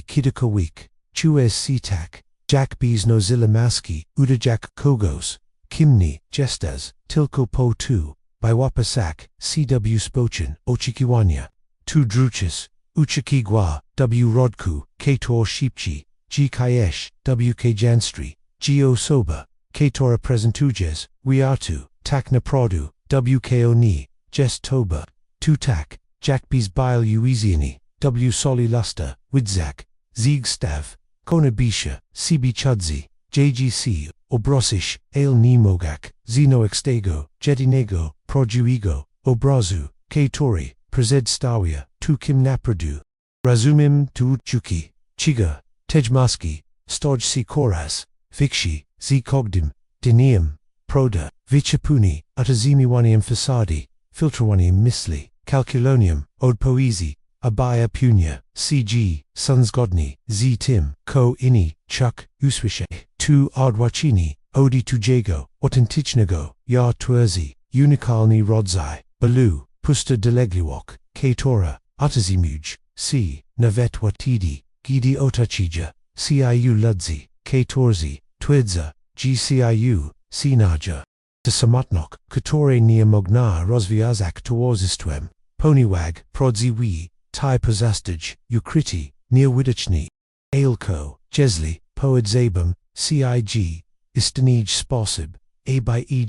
kiedykolwiek, czułeś tak, jak byś nozilla maski, jak kogoś, kimni, jestes, tylko po tu, by łapasak, cw społeczne, oczekiwania, tu druches, uczucie w rodku, kator szybciej, czujesz, janstri, osoba, katora prezentujesz, wyjatu, tak naprawdę, oni, jest toba, tu tak, jak byś był uiziany, soli luster, widzak, staw, kona bisha, cb chudzi, jgc, obrosish, nie mogak, zino jedynego, projuigo, obrazu, katori, stawia, tu kim napradu, razumim tu uczucie, chiga, maski, stoj koraz, fiksi, kogdim, dinium, proda, vichapuni, utazimiwanium fasadi, filtrowanium misli, calculonium, od poezi, abaya punya, cg, sunsgodni, tim, ko ini, chuk, uswishe, tu odwachini, odi tujego, autentycznego, ja twerzi, unikalni rodzaj, balu, pusta delegliwok, katora, utazimuj, navet watidi, gidi otachija, ciu ludzi, katorzi, twidza, gciu, sinaja. To samotnok, katore nie mogna rozwiązać towarzystwem, poniwag, prodzi pozastij, ukriti, niewidoczny, ailko, jeśli, poedzabum, cig, istanij sposób,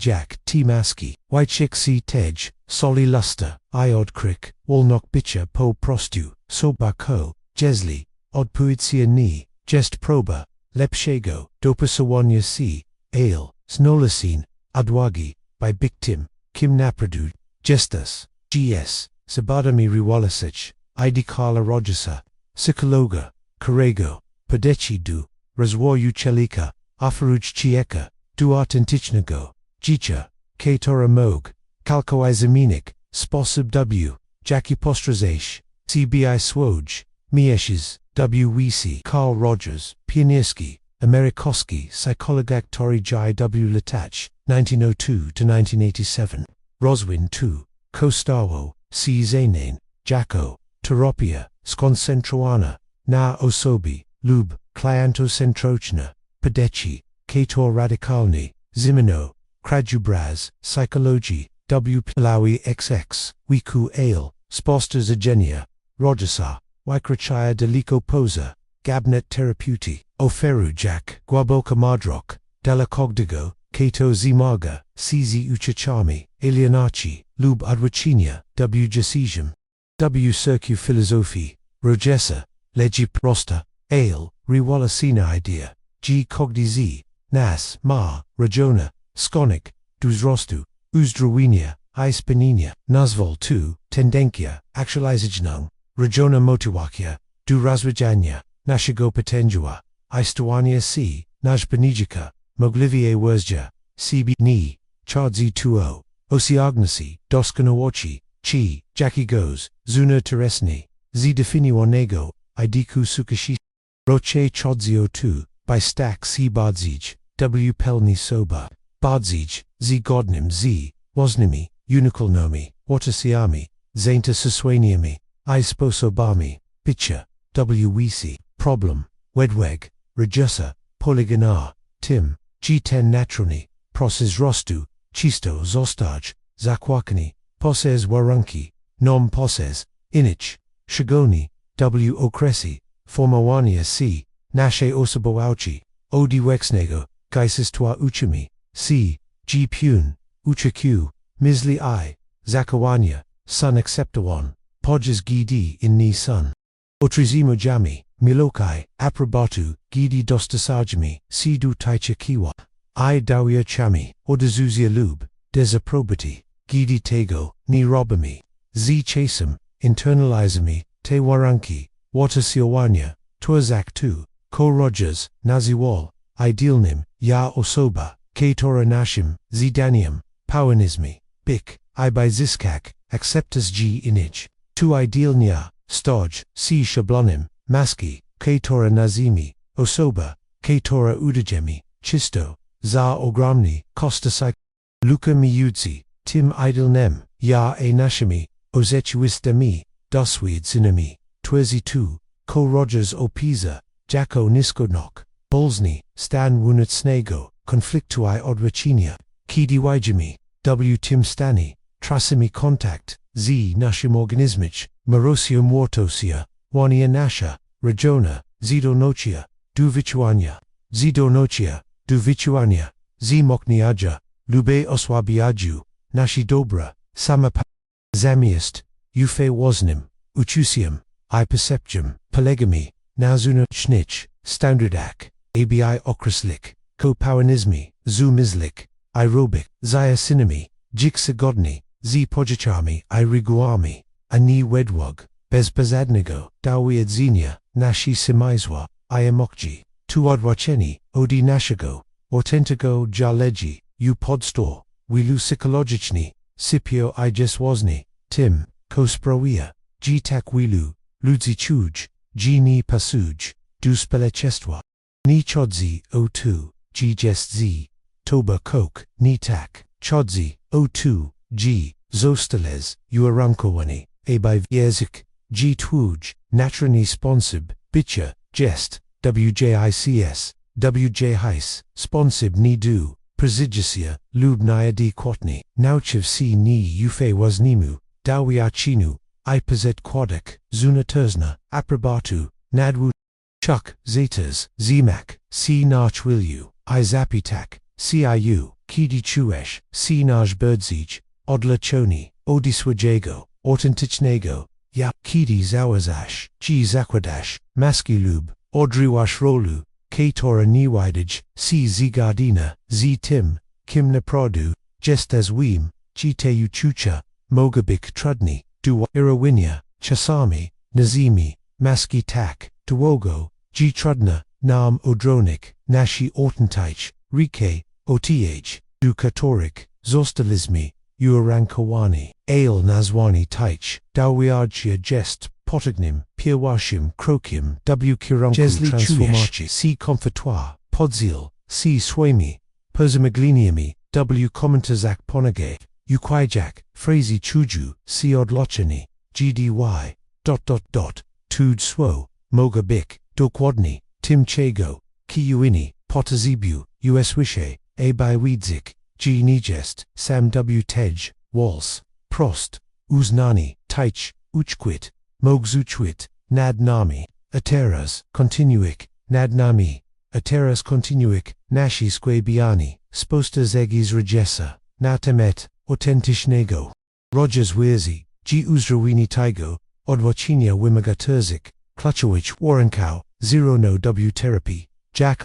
jak maski, wyciek tej, soli luster, odkryk, wolnok bicia po prostu, sobako, jeśli, odpowiedź ni, jest proba, lepszego, dopasowania znolasin, odwagi, by biktim, kim napradu, jestes, gs, zabadami riwalasich, idikala rogesa, psychologa, karego, podechi du, rozwoju czelika, oferuj chieka, du autentycznego, dzicia, katora mog, kalkoizaminik, sposób w, jaki postraześ, cbi swoj, mieshes, wc, Carl Rogers, Pionierski, Amerykoski, Psychologak Tori Jai W. Latach, 1902-1987, Roswin 2, Kostawo, C. Zainain, Jacko, Teropia, Skoncentrowana, na Osobi, Lub, Klientocentrochna, Podechi, Kator Radikalny, Zimino, Krajubraz, Psychology, W. Pilawi XX, Wiku Ale, Sposta Zagenia, Rogesa, Wykrachaya Deliko Poza, Gabnet Terapeuti, Oferu Jack, Guaboka Madrok, Della Cogdigo, Kato Zimaga, CZ Uchachami, Alienaci, Lub Adwachinia, W. Jasijum, W. Circu Philosophi, Rogesa, Legi Prosta, Ale, Riwala Sina Idea, G. Cogdi Nas, Ma, Rajona, Skonik, Duzrostu, Uzdrowinia, Ispaninia, Nazval 2, Tendenkia, Actualizijnung, Rajona Motiwakia, Du Razwijania, Nashigo Potenjua, Istawania Najpanijika, Moglivier Wurzja, CB Ni, Chadzi Tuo, Osiagnasi, Doskanowachi, Chi, Jackie Goes, Zuna Teresni, Z Definiwanego, Idiku Sukashi, Roche Chodzio 2, by Stack C Badzij, W Pelni Soba, Badzij, Z Godnim Z, Wasnimi, Unikolnomi, Watasiami, Zainta Suswaniami, I Sposobami, Pitcha, WEC, Problem, Wedweg, Rejusa, Polygonar, Tim, G10 Natroni, Proses Rostu, Chisto Zostaj, Zakwakani, Poses Warunki, Nom Poses, Inich, Shigoni, W Okresi, Formawania C, Nashe Osaboauchi, Odi Wexnego, Geisis Tua Uchimi, C, G Pune, Uchaku, Misli I, Zakawania, Sun Acceptawan, Podges Gidi in Ni Sun. Otrizimo Jami, Milokai, Aprobatu, Gidi Dostasajami, Sidu Taicha Kiwa, I Dawia Chami, Odazuzia Lub, Desaprobati, Gidi Tego, Ni Robami, Z Chasam, Internalizami, Te Waranki, Watasiawanya, Tuazak 2, Ko Rogers, Naziwal, Idealnim, Ya Osoba, Katora Nashim, Zidanium, Powanismi, Bik, I by Ziskak, Acceptus G Inich, Tu Idealnya, Stoj, C Shablonim, Maski, Katora Nazimi, Osoba, Katora Udajemi, Chisto, Za Ogramni, Kostasai, Luka Miyudzi, Tim Idilnem, Ya A Nashimi, Ozechuistemi, Dosweed Sinami, Twezi 2, ko Rogers opisa, Jacko niskodnok, Bolsny, stan wunacnego, konfliktuai odwrócenia, kiedy wajdzimi, w tym stanie, tracimy kontakt, z naszym organizmem, marosiem wartosia, wania nasza, regiona, zidonocia, do wyczuwania, z mokniaja, lube osłabiaju, nasi dobra, zamiast, ufe woznym, uczuciem, I percepciem, polegami, nazunacznich, standardak, abi okreslik, kopowanizmi, zumizlik, aerobik, zyacinami, jiksagodni, z podziczami I reguami, a nie według, bezbezadnego, jedzenia, nasi semizwa, I emokji, tu odwróceni, odi naszego, autentycznego jalegi, podstor, wilu psychologiczny, sypio I jeswozni, tym, kosprawia, tak wilu, ludzi czuć, nie pasujesz, do społeczeństwa. Nie chodzi o to, jest z, toba kok, nie tak, chodzi o to, zostales, uwarunkowani, aby język, twój, naturalny sposób, bycia, jest, wjhis, sposób nie do, prezydencja, lub nieadequatny, nauczyw si nie ufe wozniemu, dowiarczynu, I kładek, zunatuzna, aprobatu, nadwu, chuk, zetas, zimak, si nach wilu, I zapitak, ciu, kiedy czułeś, si nach birdzij, oddalony, odisłego, autentycznego, kiedy załazasz, zakładasz, maski lub, odrywasz rolu, tora nie widać, si zgadina, tym, kim naprawdę, jest as wim, te uczucia, mogę być trudny, do irowinia, czasami, nazimi, maski tak, długo, trudna, nam odronik, nasi autentycz, rike, do katorik, zostalizmi, uwarunkowani, nazwani tycz, dowiarcia jest, potygnym, pierwszym krokiem, kierunku transformacji, si komfortoir, podziel, si swami, pozamegliniami, komentarz ponage, ukwijak, frazy chuju, si odloczeni, gdy, tud swo, mogę być, dokładnie, tym czego, kiuini, potazibu, usłyszę, aby widzik, nie jest, sam tej, wals, prost, uznani, tycz, uchquit, mogzuchwit, nad nami, teraz, kontinuik, nad nami, teraz kontinuik, nasi skłabiani, sposta zegis regesa, na temat, autentycznego. Rogers wierzy, uzdrowieni tego, odwrócenia wymagatorzyk, kluczowicz warunkał, no terapii, jak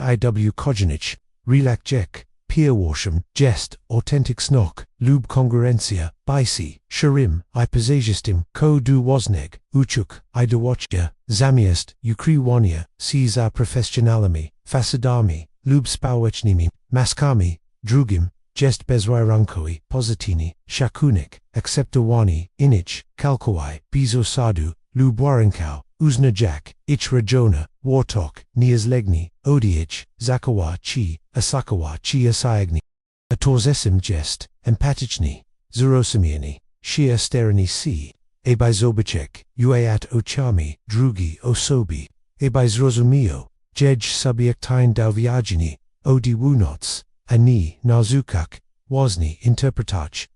kogenich, relakjek, pierwszym, jest, autentycznog, lub konkurencja, bisi, shirim, I pozajistim, ko du wozneg, uchuk, I dowocja, zamiast, ukrywania, si za profesjonalami, fasadami, lub społecznymi, maskami, drugim, jest bezwarunkowy, pozytywny, szacunek, akceptowany, inich, kalkowai, bizosadu, lub warunkał, uznajak, regiona, wartok, niezlegni, odiich, zakowa ci, asakawa ci asayagni. Atorzesem jest, empatyczny, zrozumieni, shia sterani si, aby zobaczek, uat oczami, drugi osobi, aby zrozumio, jej subiektine dowiadzeni, odi wunoc, ani nazukak, wozni interpretach,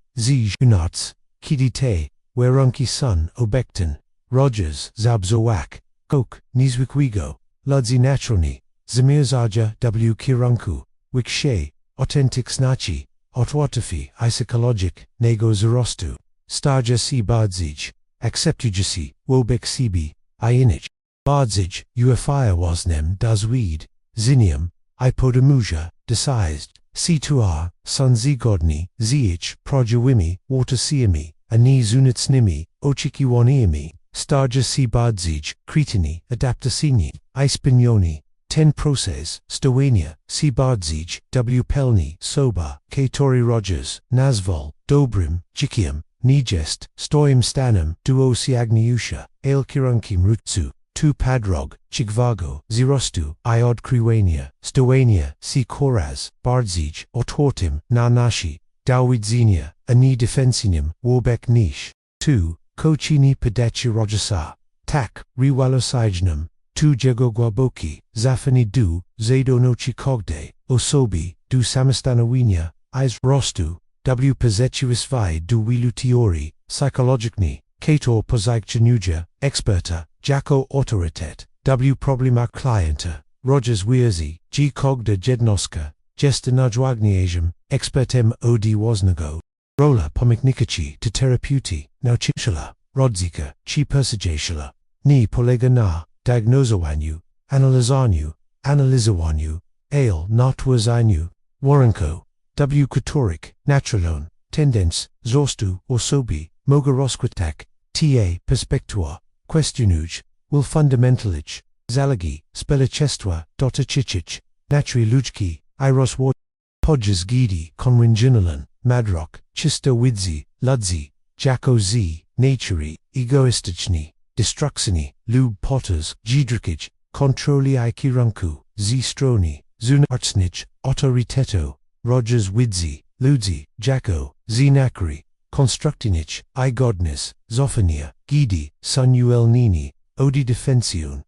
unoc, kiedy te, warunki sun obekten, Rogers zabzoak, kok, nizwikwigo, ludzi naturalni, zamirzaja kierunku, wikshe, autentyczności, otwartości psychologic, nego wzrostu, staja si bardziej, akceptujący, wobec siebie, innych, bardziej, uafia woznem dozwid, zinium, I podamuja, decised, situar, są zgodni, ich, prodziwymi, wartosiami, ani zunacnymi, oczekiwaniami, staja si bardziej, kretini, adaptacyjni, spełnioni, ten proces, stołenia, si bardziej, pełni, soba, Tori Rogers, nazwal, dobrym, dzikiem, nie jest, stoim stanem, duo siagniusza, kierunkiem rutsu, tu padrog, chigvago, zirostu, odkrywania, stołenia, si coraz, bardziej, otwartym, na nasi, dowidzenia, ani defensinem, wobec niż, tu, kochini podaci Rogesa, tak, riwalosidźnym, tu jego głęboki, zafani du, zajdonoci kogde, osobi, du samostanowienia, iz rostu, w pozeczywiswaj du wielu teorii, psychologiczni, kator pozaikczenuja, eksperta, jako autorytet, w problemach klienta, ROGERS wierzy, g kogda jednoska, jest najważniejszym, ekspertem od ważnego. Rola pomocniczy to terapeuty, nauczyciela, rodzika, ci persejiciela, nie polega na diagnozowaniu, analizowaniu, natwarzaniu, warunku, w których naturalną, tendens, wzrostu osoby, mogę rozkrytać, ta perspektywa, kwestionuj, will fundamentalić, zalegi, społeczeństwa, dotyczyć, natury ludzkiej, podczas gdy konwencjonalne, madrok, czysto widzi, ludzi, jako z natury, egoistyczni, destrukcyjni, lub potters, gidrkić, kontroli kierunku, z strony, zunarcznić, autoryteto, ROGERS widzi, ludzi, jako, nakry, konstruktynić, godność, zofania, gidi, sunuelnini, odi defensjon,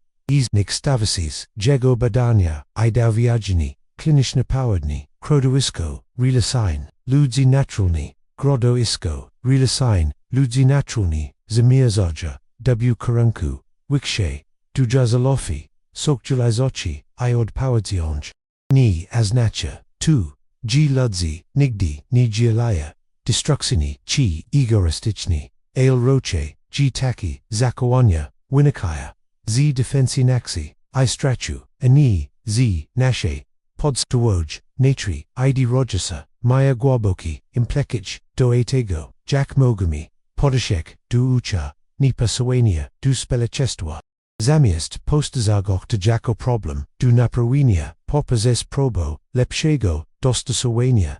nextavisis, jego badania, dowiadzeni, kliniczne powadni, crodoisko, relasign, ludzi naturalni, grodoisko, relasign, ludzi naturalni, zamierzaja, w kierunku, wiksze, dujazalofi, sokjulizoci, odpaładzionj, nie aznacza, tu, g ludzi, nigdy, nie dzielaya, destrukcyjni, ci egoistyczni, roche, g taki, zakowania, wynikaya, z defensinaxi, strachu, ani, z nasze, podstawoj, natri, rogersa, maya głęboki, implekić, do tego, jak mogami, podeszek, du uczucia, nie pasujesz, du społeczeństwa. Zamiast postazagoch to jako problem, du naprawienia, poprzez probo, lepszego, dostosowania,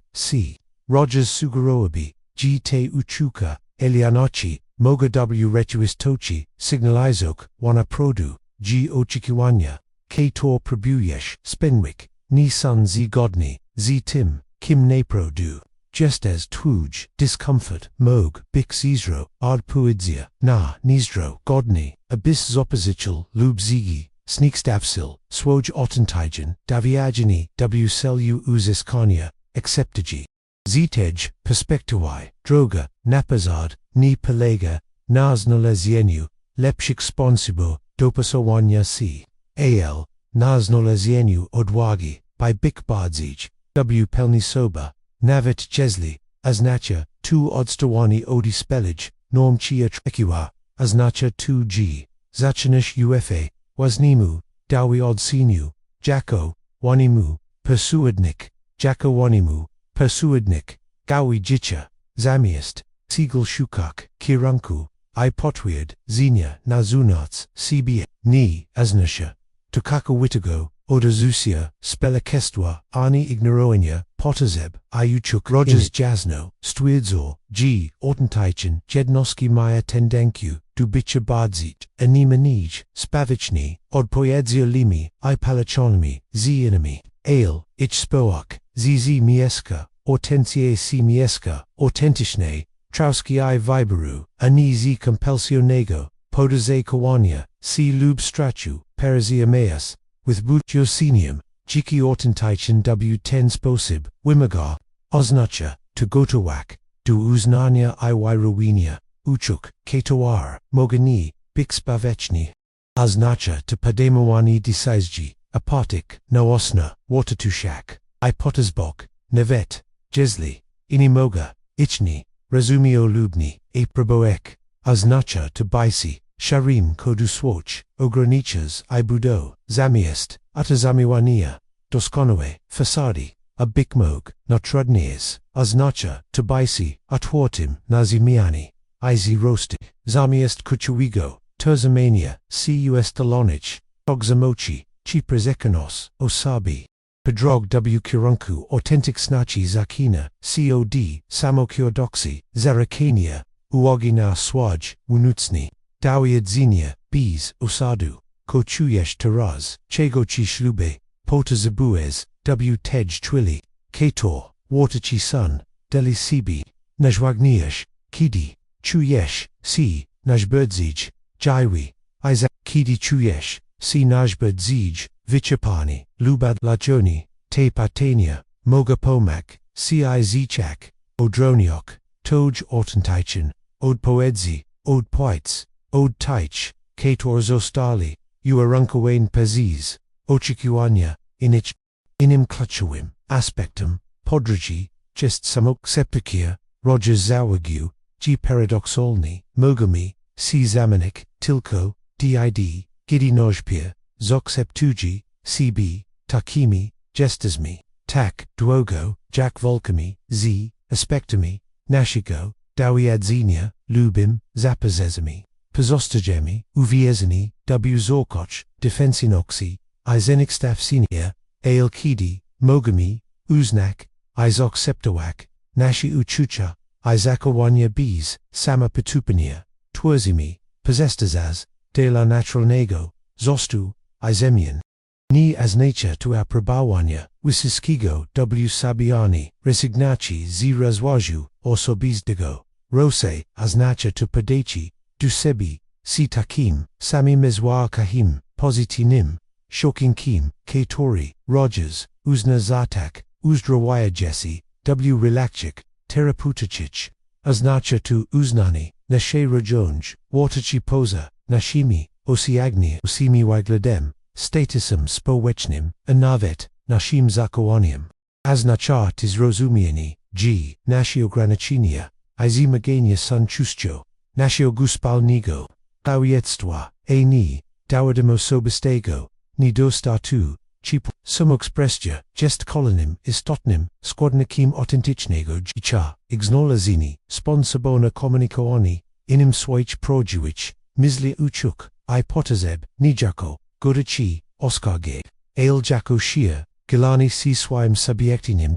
ROGERS sugerowabi, g te uczucia, elianoci, mogę w rzeczywistości, sygnalizok, wana produ, g oczekiwania, kator próbujesz, spełnić, nie są zgodni, z tym, kim naprodu. Just as twój discomfort mog bix izro odpowiedzia na nizdro godny, abys zopozycial lub zigi, sneakstawsil, swoj autentyczny, dowiadzeni w celu uzyskania, akceptagi. Ztej perspektywaj, droga, napozad, nie polega, na znalezieniu, lepszych sposobów dopasowania na znalezieniu odwagi, by bik bardziej, w pełni soba. Nawet jeśli, oznacza, tu odstawani odi spelage, norm ci atrekiwa, oznacza tu g, zaczynasz wasnimu, dawi odsiniu, jako, wanimu, persuadnik, jako wanimu, persuadnik, gawi jicha, zamiast, siegel shukak, kierunku, potwierd, zinia, na zunoc, cba, nie, oznacza, tukaka witego, odrzucia, społeczeństwa, ani ignorowania, potazeb, uchuk ROGERS jasno, stwierdzał, g, autentyczny, jednostki maya tendenku, do bycia bardziej, ani mniej, spawiczni, odpowiedzia limi, palachonami, z innymi, ich społek, z mieska, autentie si mieska, autentycznej, trauski wyboru, ani z kompulsjonego, podaze kowania, si lub strachu, perazia meas, with buciosinium, dziki autentyczny w ten sposób, wymaga, oznacza, to gotować, do uznania wyrobienia, uchuk, katoar, mogani, bix baweczny, oznacza to podejmowanie decyzji, apatik, naosna, watatuszak, potazbok, nawet, jeśli, nie mogę, ichni, rozumio lubni, proboek, oznacza to bajsi, sharim kodu swoch, ograniczas budo, zamiast, atazamiwania, doskonałe, fasadi, bikmog, na trudniejs, oznacza, to bajsi, otwartym, na zimiani, rosty, zamiast kuchuigo, terzamania, ustalonich, ogzamochi, ci prezekonos, osabi. Podrog w kierunku autentyczności zakina, cod, samokiordoksy, zarakania, uogina swaj, unucni, dowiedzenia, biz, osadu, ko czujesz teraz, czego ci ślubę, potazabues, w tej chwili, kator, wataci sun, deli sibi, najważniejsze, kiedy, czujesz, najbardziej, dziwi, kiedy czujesz, si najbad zij, vichapani, lubad lachoni, te patania, moga pomak, si zichak, odroniok, toj autentycznej, od poedzi, od poits, od teich, kator zostali, uarunkawain peziz, ochikiwania, inich, inim clutchowim, aspectum, podrigi, jest samok septikia, Rogers zawagiu, g paradoxalni, mogami, si zamanik, tilko, did, gidi nojpia, zok septugi, cb, takimi, jestasmi, tak, duogo, jak volkami, z, aspectami, nashigo, dawiadzenia, lubim, zapazezami, pozostajemi, uwiezani, w zorkoch, defensinoxi, izenikstafsinia, ailkidi, mogami, uznak, izok septowak, nashi uchucha, izakawania bees, sama petupania, twerzimi, possestazaz, de la naturalnego, zostu, izemian. Ni as nature tu aprobawania, wysyskigo w sabiani, resignaci z rozwaju, osobistego, rose, as nature tu podeci, du sebi, si takim, sami mezwa kahim, positinim, shokinkim, katori, Rogers, uzna zatak, uzdrawaya jesi, w relakchik, terapeutachich, as nature tu uznani, nashe rajonj, watachi poza, nashimi, osiagnia, osimi wagladem, statusem społecznym, a nawet, naszym zachowaniem. As nacha tis rozumieni, g, nasi ograniczenia, izimagania sun chustio, nasi oguspalnigo, klauiectwa, ni, daładem osobistego, ni dostatu, chip, sumoexpresja, jest kolonym, istotnym, składnikiem autentycznego dzicia, igznolazini, sponsabona komunikoani, inim swoich produić, misli uchuk, ipotezeb, nijako, godachi, oskarge, ale jako shia, gilani si swim subjektinim,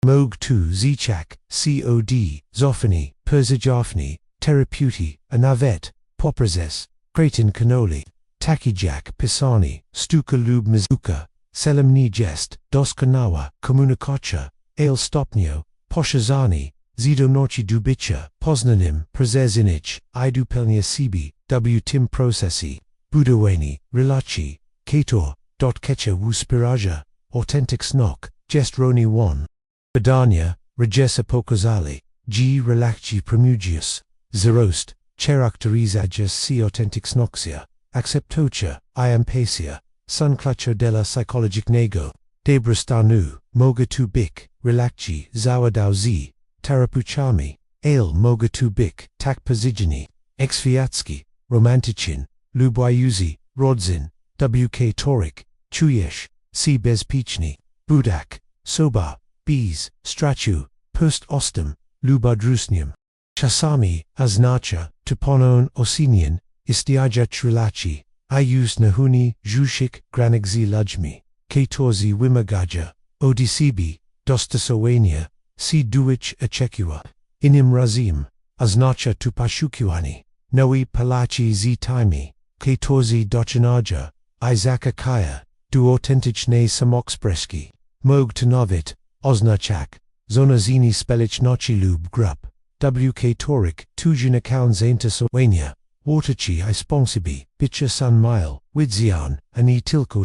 mog tu zichak, cod, zofani, persijafni, terapeuti, anavet, poprazes, kratin kanoli, takijak pisani, stuka lub mizuka, selemni jest, doskanawa, komunikacha, ale stopnio, poshazani, zido nochi dubicha, poznanim, prezezinich, idupelnia sibi, w tim procesi, budaweni, relachi, kator, kecha wuspiraja, autentycznych, jest roni one. Badania, regesa pokazali, g relakci premugius, zerost, charakterizajas si autentycznoxia, acceptocha, iampacia, sunclacho della psychologicnego, debrastanu, moga tu bik, relakci, zawadau z, tarapuchami, ale moga tu bik, tak pozigini, exfiatski, romantichin, lubwayuzi, rodzin, wk torik, czujesz, si bezpieczny, budak, soba, bees, strachu, post ostem, lubadrusnium. Czasami, aznacza, tuponon osinian, istiaja trilaci, I nahuni, jushik, granigzi lujmi, katorzi wimagaja, odisibi, dostasowania, si duich achekua, inim razim, aznacza tupashukiwani, noi palaci zi taimi, katorzi dochinaja, Izaka kaya, du autentycznej samoexpreski, mog tanowić, oznaczak, zonazini spełeczności lub grup, wk torik, tujina zainteresowania, watachi I sponsibi, bicha san mile, widzian, ani tylko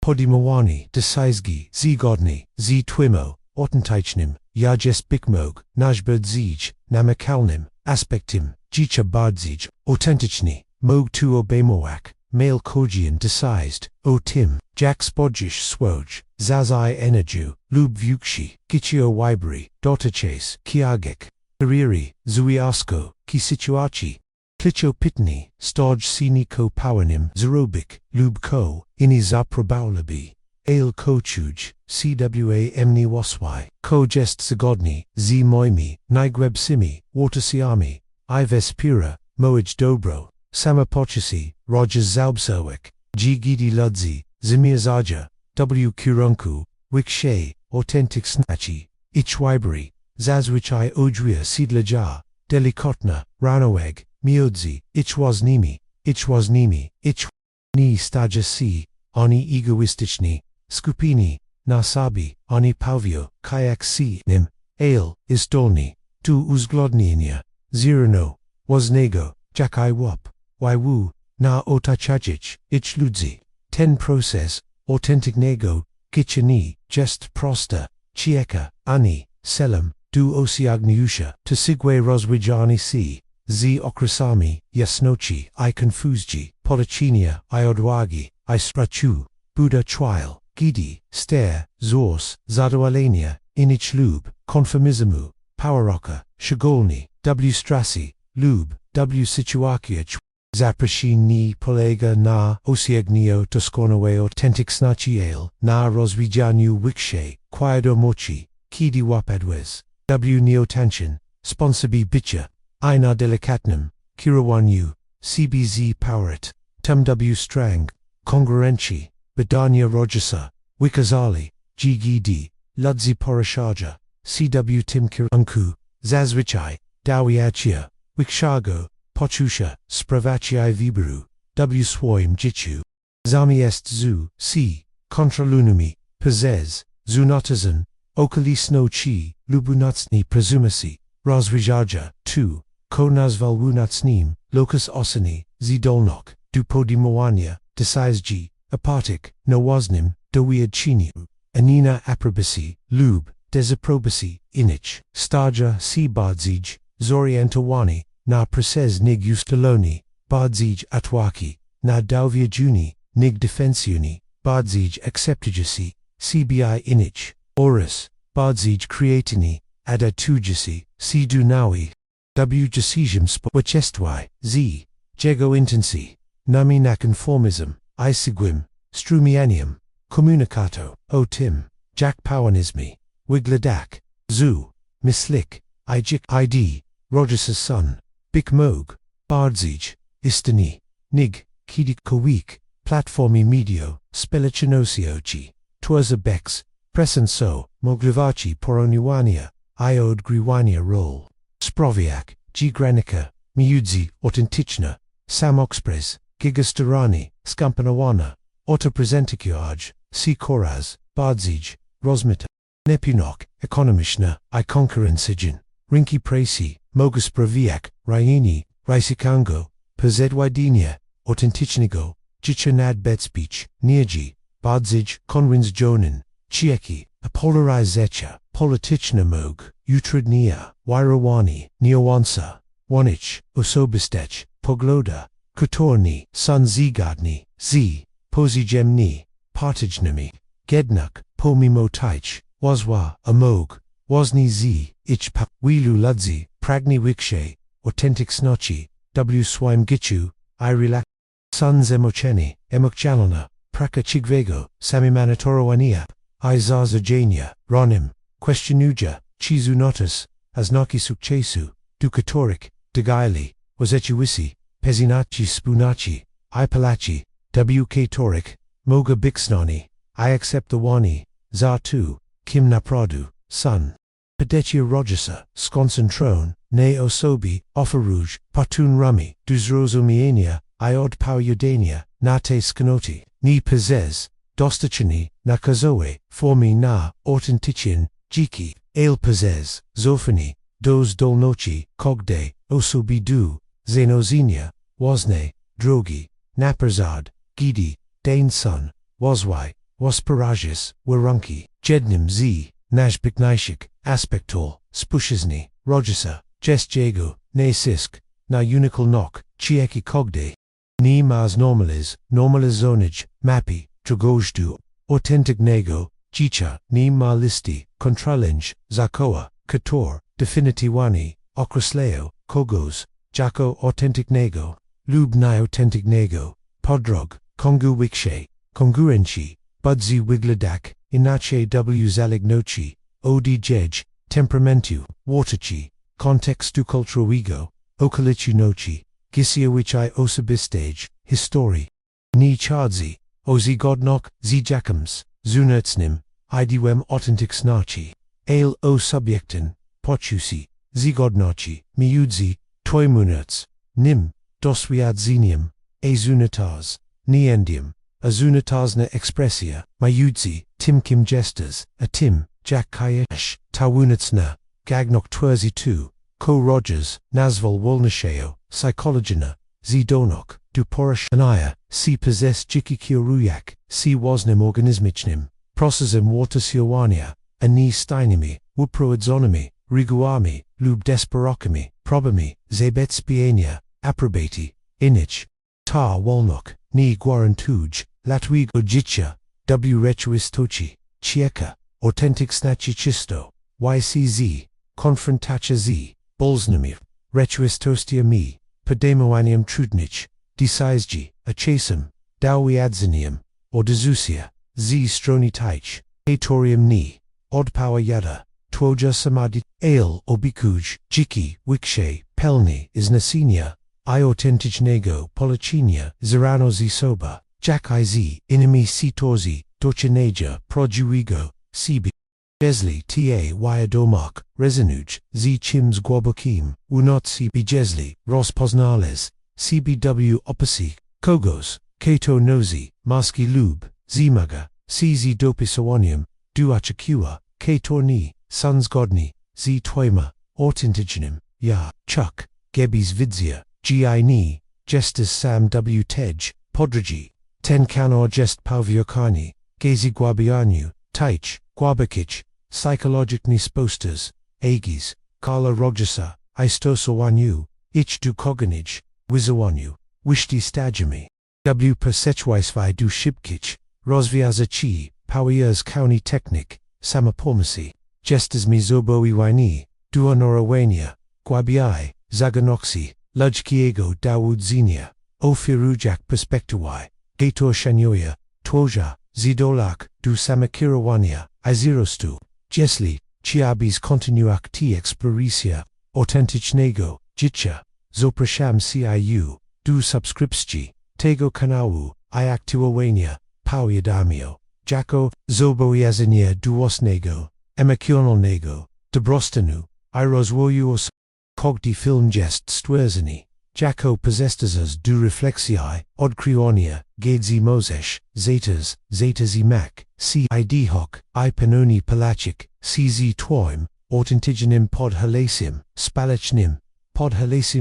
podimowani, decyzgi, zgodni, z twimo, autentycznym, ja jest bikmog, najbad zij, namakalnym, aspektim, dzicha bardzij, autentyczny, mog tu obejmoak, male kojian decised, o tim, jak spodjish swoj, zazai energu, lub vukshi, gichio wibri, dotachase, kiagik, hariri, zuiasko, ki situachi, klicho pitni, stoj sini ko powanim, zerobik, lub ko, ini zaprobaulabi, ale kochuj, cwa emni waswai, ko jest zagodni, z moimi, nigweb simi, watasiami, I vespira, moij dobro, samapochisi, Rogers zaubsawik, g gidi ludzi, zimir zaja, w kurunku, wikshe, autentyczności, ichwibri, zazwyczaj odria sidlaja, delikotna, ranoweg, miodzi, ichwaznimi, ni stajasi, oni egoistyczni, skupini, nasabi, oni pawio, kayak si, nim, ale, istolni, tu uzglodnienia, zirno, woznego, jak I wop, Ywu, na otachajic, ich ludzi, ten proces, autentycznego, głośniejszej, jest, prosta, cieka, ani, celem, du osiągnięcia, to sigłe rozwijanie się, z okresami, jasności, I confuzji, policzenia, I odwagi, I strachu, Buddha trial, gidi, stare, zors, zadowolenia, inich lub, konformizmu, poweroka, szczególnie, w strasi, lub, w sytuacjach, zapraszam nie polega na osiągnięciu doskonałej autentyczności, na rozwijaniu większej, świadomości, kiedy łapadłeś, w nieotańczyn, sponsobi bycia, I na delikatnym, kierowaniu, cbz powerit, w strang, kongruencji, badania ROGERSa, wykazali, gd, ludzi poruszaja, cw tym kierunku, zazwyczaj, dowiacia, wykszego, poczucia, sprawacia wyboru, w swoim życiu. Zamiast zu, si, kontrolujemy, pozez, zunotazn, okoliczności, lubunocni prezumacji, rozwijaja, tu, ko nazwalwunocnim, locus osini, zdolnok, du podejmowania, decyzji, apatyk, nowoznym, do wyjaśnienia, anina aprobacji, lub, dezaprobacji, inich, staja si bardziej, zorientowani, na proces nig ustalony, bardziej atwaki, na dowiedzuni, nig defensjoni, bardziej akceptacji, cbi inich, oraz, bardziej kreatini, adatujacy, si dunawi, w decyzjom społeczeństwa, z, jego intencji, nami na konformizm, I sigwim, strumianium, komunikato, o tym, jak powanizmi, wygladak, zu, mislik, ijik id, ROGERSa son, bik mog, bardziej, istani, nig, kiedykolwiek, platformy medio, społeczności, twarza beks, presenso, mogływaci poroniwania, I odgrywania rol, sprowiak, granica, miudzi, autentyczna, samokspres, gigastarani, skampanowana, autoprezentakiaj, si koraz, bardziej, rozmita, nepinok, ekonomiczna, I konkurencyjin, rynki pracy, mogę sprawiać, rajini, rysikango, pozedwienia, autentycznego, życia nad bezpiecz, niedzi, bardziej, konwinzjonin, cieki, apolarizacja, polityczna mog, utrudnia, wyrowani, nieowansa, wanich, osobistech, pogloda, kulturni, są zgodni, z, poziomni, partijnymi, jednak, pomimo tych, wazwa, amog, wazni z, ich pa, wielu ludzi, pragnie większej, autentyczności, w swoim życiu, I relak, są zmoczeni, emocjonalna, praktycznie, samimanatorowania, I zarzedzenia, ronim, questionuja, chizu notas, aznaki sukcesu, dukatorik, dagaili, wazechuisi, pezinaci spunaci, I palaci, wkatorik, moga biksnani, I accept the wani, za tu, kim napradu, sun. Pedetia ROGERSa, skoncentron, ne osobi, oferuj, patun rumi, duzrozumienia, I odpowiadania, na te skanoti, nie pozez, dostrzeganie, nakazowe, formi na, autentyczien, dziki, ale pozez, zofani, do zdolności, kogde, osobi du, zenozenia, wozne, drogi, naprzad, gidi, dain sun, wozwaj, wasparages, warunki, jednym z, najpiękniejszych, aspektol, spuszczny, ROGERSa, jest jego, ne sisk, na unikalnok, cieki kogde, nie mas normalizonij, mapi, drogojdu, autentycznego, życia, nie ma listy, kontrolinj, zakoła, kator, definitywani, określeo, kogoś, jako autentycznego, lub nieautentycznego, podrog, konguwicie, kongruenci, budzi wygladak, inaczej w zalegnoci, odj, temperamentu, wataci, kontekstu kulturowego, okoliczności, gisiewicz osobistej, historii. Nie chadzi, o zgodnok, jakams, zunecnym, idłem autentyczności, ale o subjekten, poczuci, zgodności, miudzi, toimunec, nim, doswiadzenium, zunataz, niendium, zunatazna ekspresja, miudzi, tym kim gestas, tym, jak kajesh, tawunecna, gagnok twerzi tu, ko ROGERS, nazwal wolnosheo, psychologina, zdolnok, du porushanaya, si possess jikikioruyak, si wasnym organizmicznym, procesem watersiowania, a nie stajnymi, uproadzonymi, regułami, lub desperokami, probami, zabezpieczenia, aprobati, inich, ta wolnok, nie gwarantuj, latwigo życia, w rzeczywistości, cieka, autentyczne czysto, ycz, konfrontacja z, bolznymi, rzeczywistościami, podejmowaniem trudnych, decyzji, a czasem, dowiadzeniiem, odezusja, z strony tich, hatorium nie, odpowiada, twoja samadhi, obikuj, dziki, wikshej, pelni, znasienia, I autentycznego polecenia, zarano z soba, jak z, innymi sitorzy, docenienia, prawdziwego, cb. Jeśli ta wiadomość, rezonuj, z czymś głębokim, unoci jeśli, rozpoznales, cbw opisi, kogos, kato nozi, maski lub, zimaga, z dopisowaniom, duaczekua, katorni, sądzgodni, z twoima, autentycznym, ja, czuk, gebis widzia, gi nie, gestus sam w tej, podróży, ten kanor gest powiekani, gazi głabianiu, tich, głębokich, psychologiczny spostas, agis, kala rogesa, istosowaniu, ich du koganij, wizowaniu, wyszli stadiami, w perceptuaństwa du szybkich, rozwiązaczy, powias kauni technik, samopomysy, gestus mi zoboiwani, du honorowania, głabiai, zaganoxi, ludźkiego dowodzenia, ofirujak perspektuai, gator shanyoya, twoja, zidolak, du samakierowania, izirostu, jeśli, ciabis kontinuak ti exploracja, autentycznego, życia, zapraszam ciu, du subskrypcji, tego kanału, I aktuowania, powiadamio, jako, zobowiązania duosnego, emocjonalnego, dobrostanu, I rozwoju kogdi film jest stwierdzeni, jako possestas du refleksji, odkrywania, gadzi mozesz, zetas I mak, cid hoc, I penoni palachik, cz twoim, autentycznym podhalasim,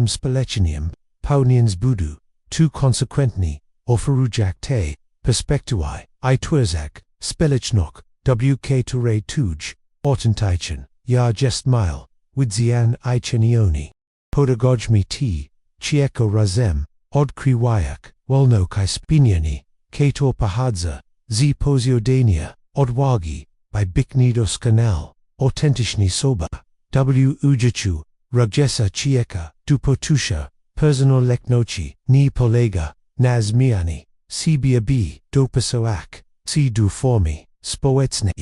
spalecznym, pełniens budu, tu konsequentni, oferujak te, perspektuai, I twirzak, spelechnok, wk turej tuj, autentyczen, ja jest mile, widzian I chenioni, podagogmi t, cieko razem, odkrywayak, wolno kai spiniani, kator pahadza, z poziodania, odwagi, by biknidos kanal, autentyczni soba, w ujichu, rugesa cieka, dupotusha, personal leknoci, nie polega, nazmiani, cbab, dopisoak, c du formi, społeczne,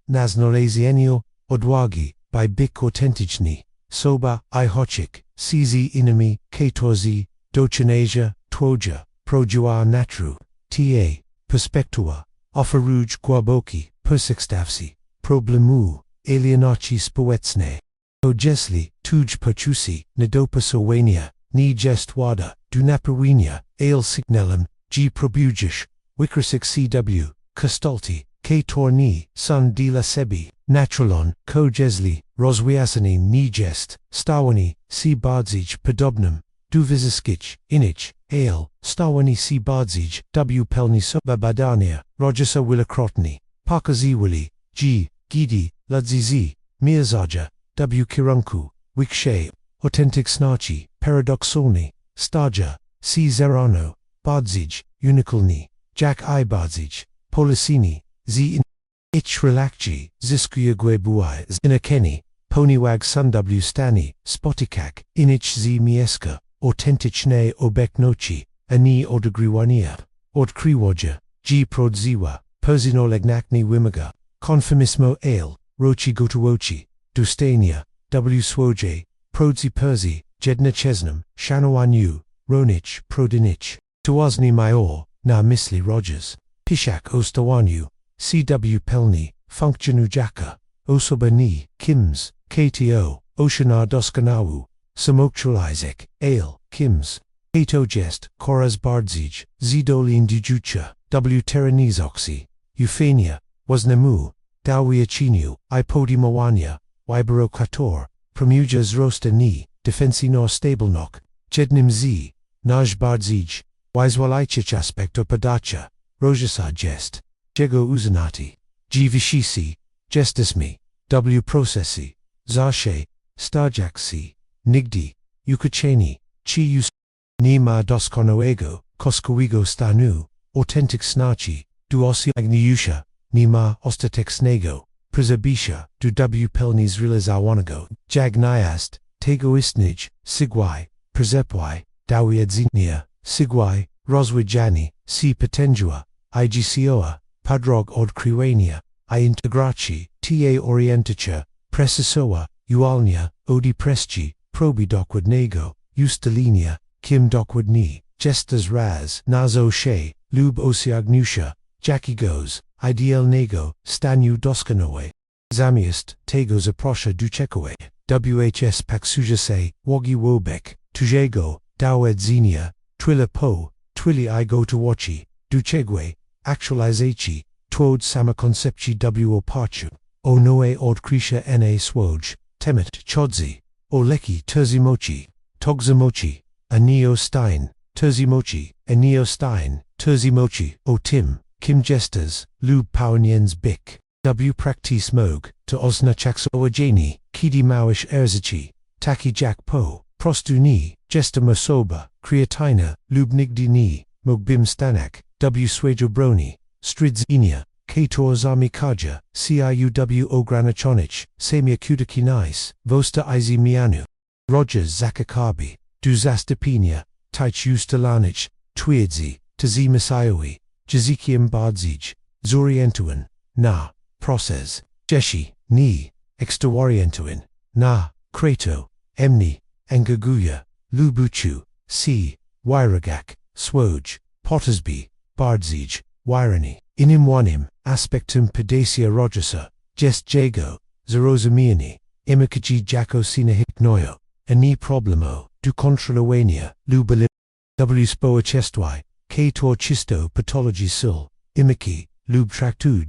naznalezienio, odwagi, by bik autentyczni, soba, I hochik, cz innymi, katorzi, docenienia, twoja, prodziała natru, ta, perspektua, oferuj głęboki, persekstawsi, problemu, alienaci społeczne. O jeśli, tuj poczusi, niedopasowania, nie jest wada, du napełnienia, sygnalem, g probudzisz, wykresik cw, kostalti, katorni, sun de la sebi, naturalon, ko jeśli, rozwiasani nie jest, stawani, si bardziej podobnym, du wizyskich, inich, stawani si bardziej, w pełni soba badania, rogesa wielokrotnie, pokazywali, gidi, ludzi mirzaja, w kierunku, wikshej, autentyczności, paradoksalnie, staja, si zerano, bardziej, unikalnie, jak I bardziej, policini, ich relakci, zyskuję buai, inakeni, poniwag sun w stani, spotykak, inich z mieska, autentyczne obecności, a nie odgrywania, odkrywania, g prodziwa, personolegnakni wymaga, konfirmismo roci gotuoci, dostania, w swoje, prodzi perzi, jednachesnym, szanowaniu, ronich, prodinich, tuwazni major, na myśli ROGERS, pishak ostawaniu, cw pelni, funkcjonu jaka, osoba nie, kims, kto, oceana doskonału, samochulizek, kims, kato jest, coraz bardziej, zidolin dijucha, w terenizoksi, ufania, wasnemu, dowiachiniu, I podimowania, wyberokator, promuja zrosta nie, defensino stabilnok, jednym z, nasz bardziej, wyzwalajcie aspekto podacia, rozesa jest, czego uznati, dziwisisi, jestesmi, w procesi, zawsze, starjaksi, nigdy, uczucieni, ci już, nie ma doskonałego, koskowego stanu, autentyczności, duosi agniusza, nie ma ostatecznego, przyzabisza, w pełni zrealizowanego, jagniast, tego istnieć, sigwaj, przepłaj, jedzenia, sigwaj, rozwijanie, si potężua, igcoa, podrog odkrywania, integracji, ta orientacja, precysowa, ualnia, odi presci, probi dokładnego, ustalenia, kim dokładni, jestes raz, nazo się, lub osiągnięcia, jakiegoś, idealnego, stanu doskonałe. Zamiast tego zaprasza do czegoś, whs paksuje się, łogi wobek, tużego, jedzenia, twila po, twili I gotowości, do czegoś, aktualizacji, twód samokoncepcji w oparciu, o nowe odkrycia na swój, temat chodzi, o leki terzimoci, togzimoci, a neostein, terzimoci, a neostein, terzimoci, o tym, kim jestes, lub pełniens bik, w practice mog, to oznaczać oładzeni, kiedy małeś erzyci, taki jak po, prostu nie, jestem osoba, kreatyjna, lub nigdy nie, mógłbym stanak, w swego broni, stridzenia, kator zamykania, ciuw ograniczonich, samia kutaki nice, vosta izy mianu, ROGERS zakakabi, du zastąpienia, tich ustalanic, twierdzi, tzi masajowi, jazykiem bardziej, zorientuin, na, proces, jeśli, nie, ekstraorientuin, na, kreto, emni, angaguya, lubuchu, si, wyragak, swoj, potasby, bardziej, wirani, inimwanim, aspectum pedacia rogesa, jest jego, zrozumieni, imikaji jako sina hypnoyo, ani problemo, du kontrolowania, lubalin, społeczeństwa, kator czysto patologi sul, imiki, lub traktuj,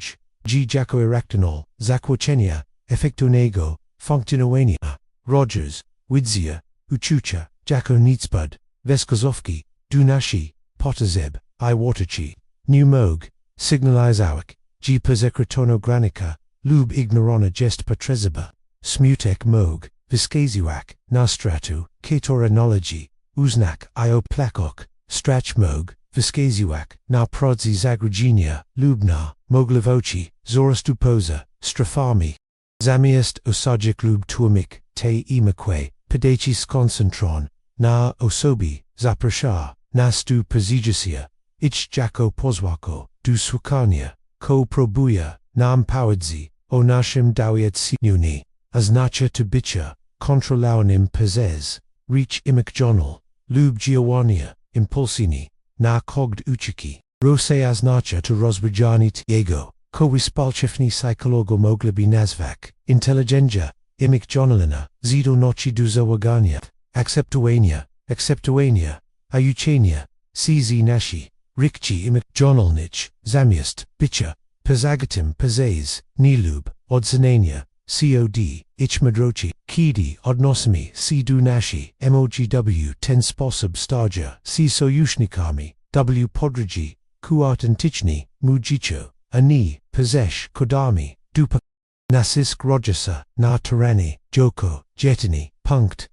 jako iraktanol, zakłócenia, efektunego, funkcjonowania, ROGERS, widzia, uczucia, jako nicpad, wskazówki, du nasi, potazeb, iwatachi, new mog, signalizałek, pozekretorno granica, lub ignorona jest potrzeba, smutek mog, wskaziwak, nastratu, kator analogi, uznak plakok, strach mog, wskaziwak, na prodzi zagrożenia, lub na, mogliwości, zorastu poza, strefami, zamiast osadzic lub tłumik, te imakwe, pedaci skoncentron, na osobi, zaprasza, nastu prezidzicia, jako pozwako, du słuchania, ko próbuja, nam powiedzi, o naszym dowiedzeniu, a znaczy to bycia, kontrolowanym przez, reach imikjonal, lub działania, impulsini, na kogd uczyki, rose a znaczy to rozwijanie jego, ko wyspalczewni psychologo mogliby nazwać, inteligencja, imikjonalina, zido noci du załagania, akceptowania, a uczenia, cz nasi, rikci imikjonalnich, zamiast, bycia, pozagatim pezes, nilub, odzenienia, cod, madroci, kiedy odnosimi si du nasi, mogw ten sposób starja, si sojusznikami, w podróży, ku autentycznej, mujicho, a nie, pozesh kodami, dupa, nacisk rogesa, na terani, joko, jetani, punkt,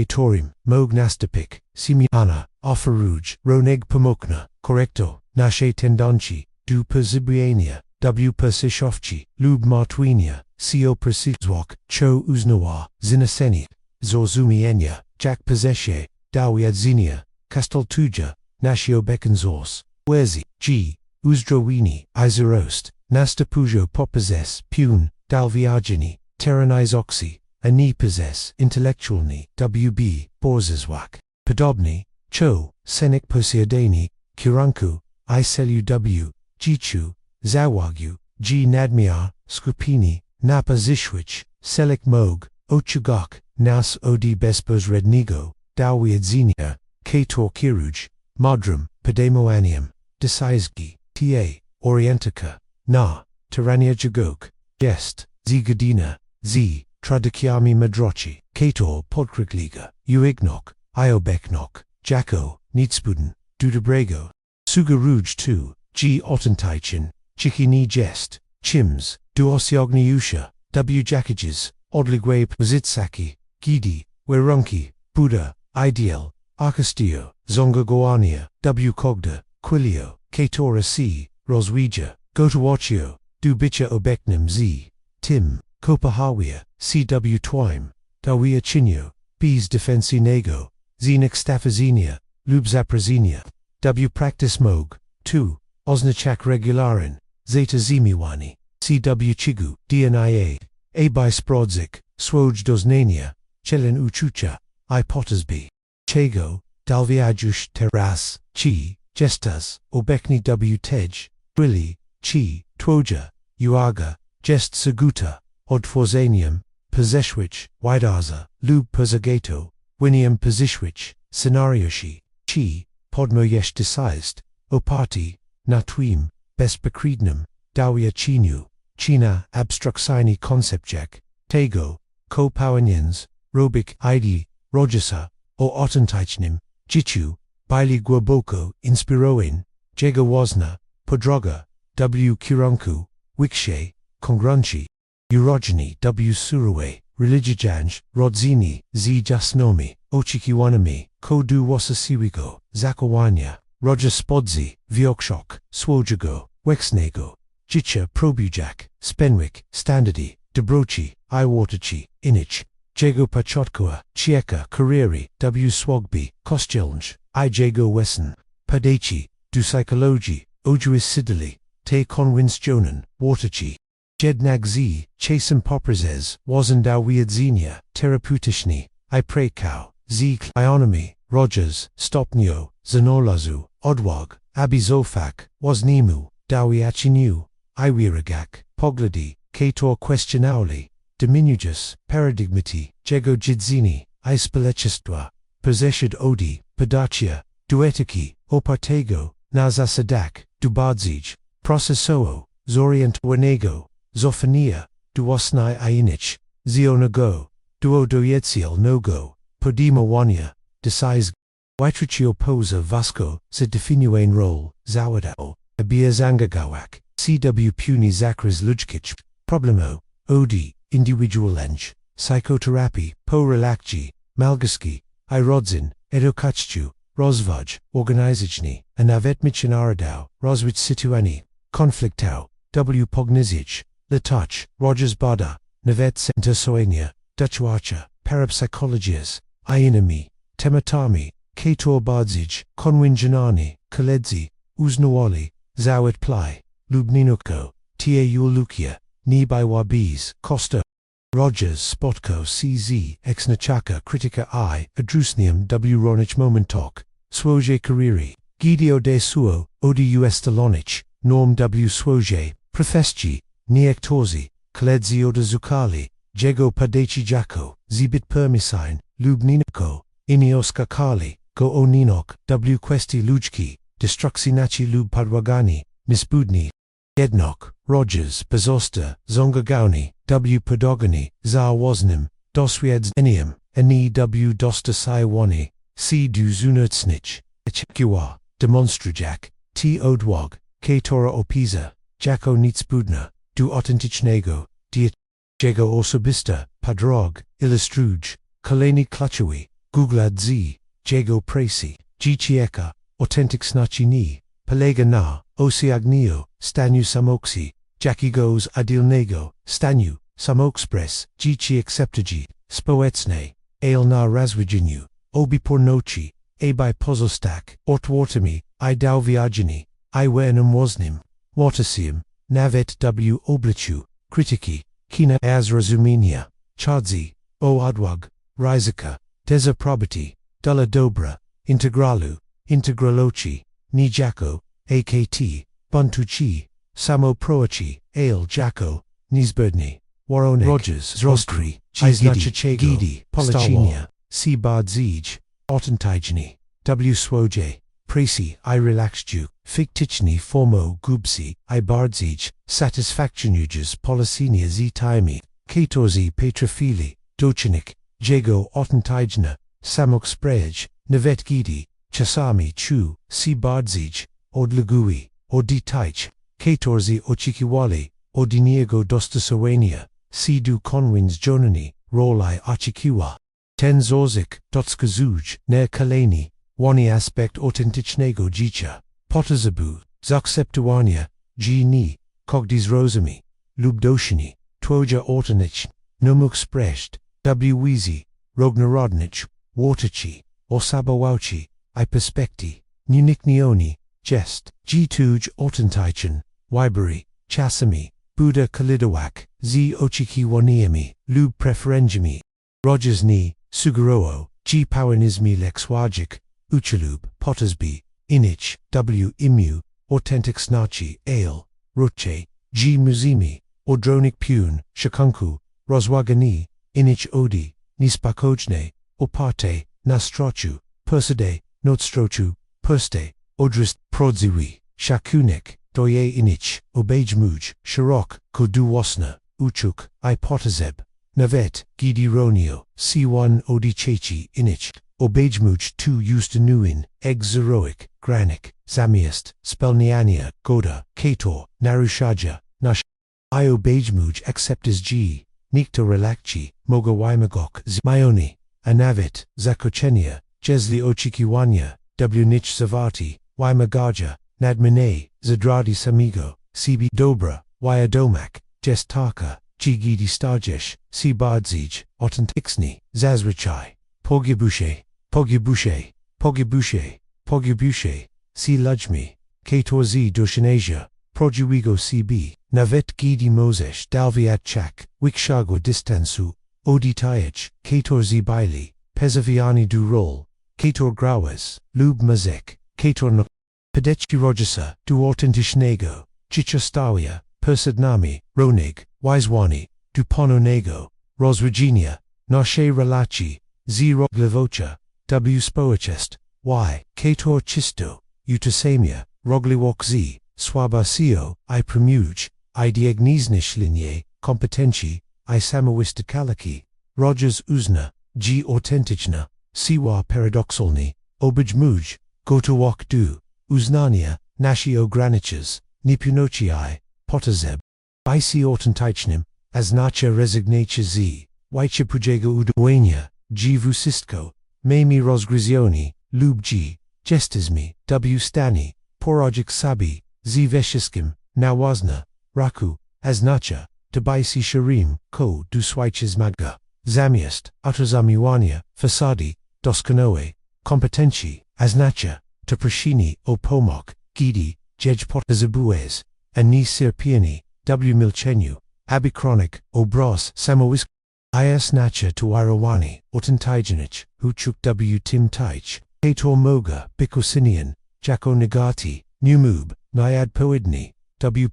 torim, mog nastapik, simiana, oferuj, roneg pomokna, correcto, nasze tendanci, du perzybienia, w persishofci, lub martwienia, co persizwok, cho uznawa, zinaseni, zrozumienia, jak pozesie, jedzenia, kasteltuja, naszio bekenzos, wezi, uzdrowini, izerost, nastapujo popozes, pun, dalviagini, teranizoxi, ani pozes, intellectualni, wb, borzezwak, podobni, cho, senik posiadani, kiranku, iseluw, jichu, zawagu, nadmiar, skupini, napa zishwich, selik mog, ochugok, nas od bezpośredniego, jedzenia, kator kiruj, modrum, podemoanium, desaizgi, ta, orientica, na, tirania jagok, jest, godina, tradykiami madroci, kator podkrikliga, uignok, iobeknok, jako, Nietspuden, du Dobrego. Suga Rouge 2, G. Autentycznej, Chiki nie jest, Chims, du osiągnięcia, W. Jackages, Odległe Pozytsaki, Gidi, Werunki, Buddha, Ideal, Arcastio, Zonga Goania, W. Kogda, Quilio, Katora C. Rozwija, Gotowacio, Du Bicha Obeknim Z. Tim, Kopahawia, C.W. Twime, Dawia Chinyo, B's Defensi Nego, Zenik Stafazenia, Lub Zaprazenia, W. Practice Mog, 2, Oznaczak Regularin, Zeta Zemiwani, C.W. Chigu, DNIA, A. Sprodzik, Swoj Doznania, Chelin Uczucia, I. Pottersby, Chego, Dalviajush Teras, Chi, Jestas, Obekni W. Tej, Willi, Chi, Twoja, Uaga, Jest Seguta, Odtworzenium, Pozeshwich, Widarza, Lub Pozagato, Winium Pozishwich, Scenarioshi, Chi, Podmoyesh Decised, Opati, Natwim, Bezpokrednym, Dawia Chinu, China Abstruksini Konceptjak, Tego, Ko Pawaniens, Robik Idi, Rogesa, O Autentycznym, Jichu, Bili Głęboko Inspiroin, Jego Wozna, Podroga, W. Kierunku, Wikshe, Kongrunci, Urogeny W. Surowe, Religijanj, Rodzini, Z. Jasnomi, Ochikiwanami, Ko du Wasasiwiko, Zakowania, Roger Spodzi, Wiokshok, Swojago, Wexnego, Jicha Probujak, Spenwick, Standardi, Dobrochi, Iwaterchi, Inich, Jego Pachotkoa, Chieka, Kariri, W. Swogby, Kostjelnj, I. Jego Wesson, Padechi, Du Psychologi, Ojuis Sidili, Te Konwins Jonan, Waterchi, Jednak Z, Chasim Poprazes, Wazendau Wiedzenia, Terapeutishni, I Prekau, Z. Ionomy, Rogers, Stopnio, Zanolazu, Odwog, Abizofak, Wasnimu, Dawiachinu, Iwiragak, Pogladi, Kator Questionauli, Diminugus, Paradigmati, Jego Jidzini, I Spelechestva, Posseshed Odi, Podachia, Duetiki, Opartego, Nazasadak, Dubadzij, Processoo, Zorient Wanego, Zophania, Duosnai Ainich, Zionago, Duodoyetsiel Nogo, Podima Wania, Decise, Waitrichio Posa Vasco, Se Definuane Role, Zawadao, Abia Zangagawak, CW Puni Zakras Lujkich, Problemo, Odi, Individualenge, Psychotherapy, Po Relakji, Malgaski, Irodzin, Edokachchu, Rozvaj, Organizijni, Anavetmichin Aradao, Roswich Situani, Konfliktau, W. Pognizij, Latach, Rogers Bada, Navet Intersoenia, Dutchwacha, Parapsychologias, Ianami, Tematami, Kator Badzij, Konwinjanani, Kaledzi, Uznawali, Zawit Ply, Lubninuko, Tia Yulukia, Nibai Wabiz, Costa, Rogers Spotko CZ, Exnachaka Critica I, Adrusnium W. Ronich Momentok, Swoje Kariri, Gidio de Suo, Odi Uestalonich, Norm W. Swoje, Profesci, Niektorzi, Kaledzi Oda Zukali, Jego Padechi Jako, Zibit Permisine, Lubniniko, Inioska Kali, Go Oninok, W. Questi Lujki, Destruxinachi Lub Padwagani, Nisbudni, Ednok, Rogers, Bezosta, Zongagauni, W. Podogani, Zar Woznim, Doswieds Enium, Eni W. Dosta Saiwani, C. Du Zunertsnich, Echkiwa, Demonstrujak, T. Odwog, Katora Opiza, Jako Nitzbudna, Du Autentycznego, Diet, Jego Osobista, Padrog, Illustruj, Kaleni Klachawi, Googlad Z, Jego Presi, Gichieka, Autentyczni, Palega Na, Osiagnio, Stanu Samoksi, Jakigos Adilnego, Stanu, Samokspres, Gichi Acceptagi, Społeczne, Ale na Razwijiniu, Obi Pornochi, Abai Pozostak, Ortwartami, I Dauviagini, I Wenum Woznim, Watasium, Navet W. Oblichu, Kritiki, Kina Azrazumenia, Chadzi, O Adwag, Rizika, Deza Probati, Dula Dobra, Integralu, Integralochi, Nijako, AKT, Buntuchi, Samo Proachi, Ale Jako, Nizberdni, Warone, Rogers, Zroskri, Iznachachego, Gidi, Polichinia, C. Bardzij, Autentyczni, W. Swoje, Presi, I Relaxju, Fictichni Formo Gubsi, I Bardzij, Satisfactionujas Policinia Z. Taimi, Katorzi Petrofili, Dochinik, Jego Autentyczna, Samok Sprej, Navet Gidi, czasami chu, si bardziej, odlegui, oditać, 14 oczekiwali, od innego dostosowania, si du konwins jonani, rolai oczekiwa. Ten zorzik, dotskazuj, ne kaleni, wani aspekt autentycznego życia, potazabu, zaakceptowania, nie, kogdis rozumi, lub doshini, twoja autentycznie, numuk sprecht, wizy, rognarodnich, wartaci, osabawauci, I perspekti, uniknioni, jest, tuj autentyczen, wyberi, czasami, Buddha kalidawak, z oczekiwaniami, lub preferenjami, ROGERS nie, sugerują, powanizmi lekswajik, uchalub, potasbi, inich, imu, autentyczności, ale, ruche, muzimi, odronik pun, szakunku, rozwagani, inich odi, niespokojne, oparte, nastrochu, persade, notstrochu, perste, odrist, prodziwi, shakunek, doje inich, obejmuj, szerok, koduwasna, uchuk, I potazeb, nawet, gidironio, c1 odichechi inich, obejmuj tu ustanuin, egzeroic, granik, zamiast, spelniania, goda, kator, narushaja, nash. I obejmuj acceptas nikto relakci, moga wymagok z Mayoni, a nawet, zakochenia, jeśli oczekiwania, nich zawarti, wymagaja, nadmine, zadradi samigo, cb dobra, wiadomak, jest taka, gidi stajesh, si bardziej, autentyczny, zazwyczaj, pogibusze, si ludźmi, 14 doszyneja, prodziwigo cb, nawet gidi mozesz dalwiat chak, wikshago dystansu, oditayach, 14 baili, pezaviani du rol, 14 grałas, lub mazek, 14 no, pedeci rogesa, du autentycznego, chichostawia, persadnami, ronig, wizwani, du pononego, rozwagenia, nasze relaci, z roglevocha, społeczest, y, 14 chisto, utasamia, rogliwok z, słabasio, I premuj, I diagniznishlinie, kompetenci, I samowistykalaki, ROGERS uzna, autentyczna, siła paradoksalni, obejmuj, gotowok du, uznania, nasi ograniczes, nipunoci potazeb, si autentycznym, aznacza rezygnacja z, wyjścia pujego udowodnienia, wusistko, memi rozgryzioni, lub jestizmi, stani, porojik sabi, z wesziskim, nawazna, raku, aznacza, si sharim, ko du swajches magga, zamiast, utazamiwania, fasadi, doskonałe, kompetenci, aznacza, prashini, pomok, gidi, potazabues, ani sierpieni, milczeniu, abikronik, obraz, samowisk, aznacha tuirowani, autentycznych, huchuk tim taich, kator moga, bikosinian, jako negati, numub, nyad poidni,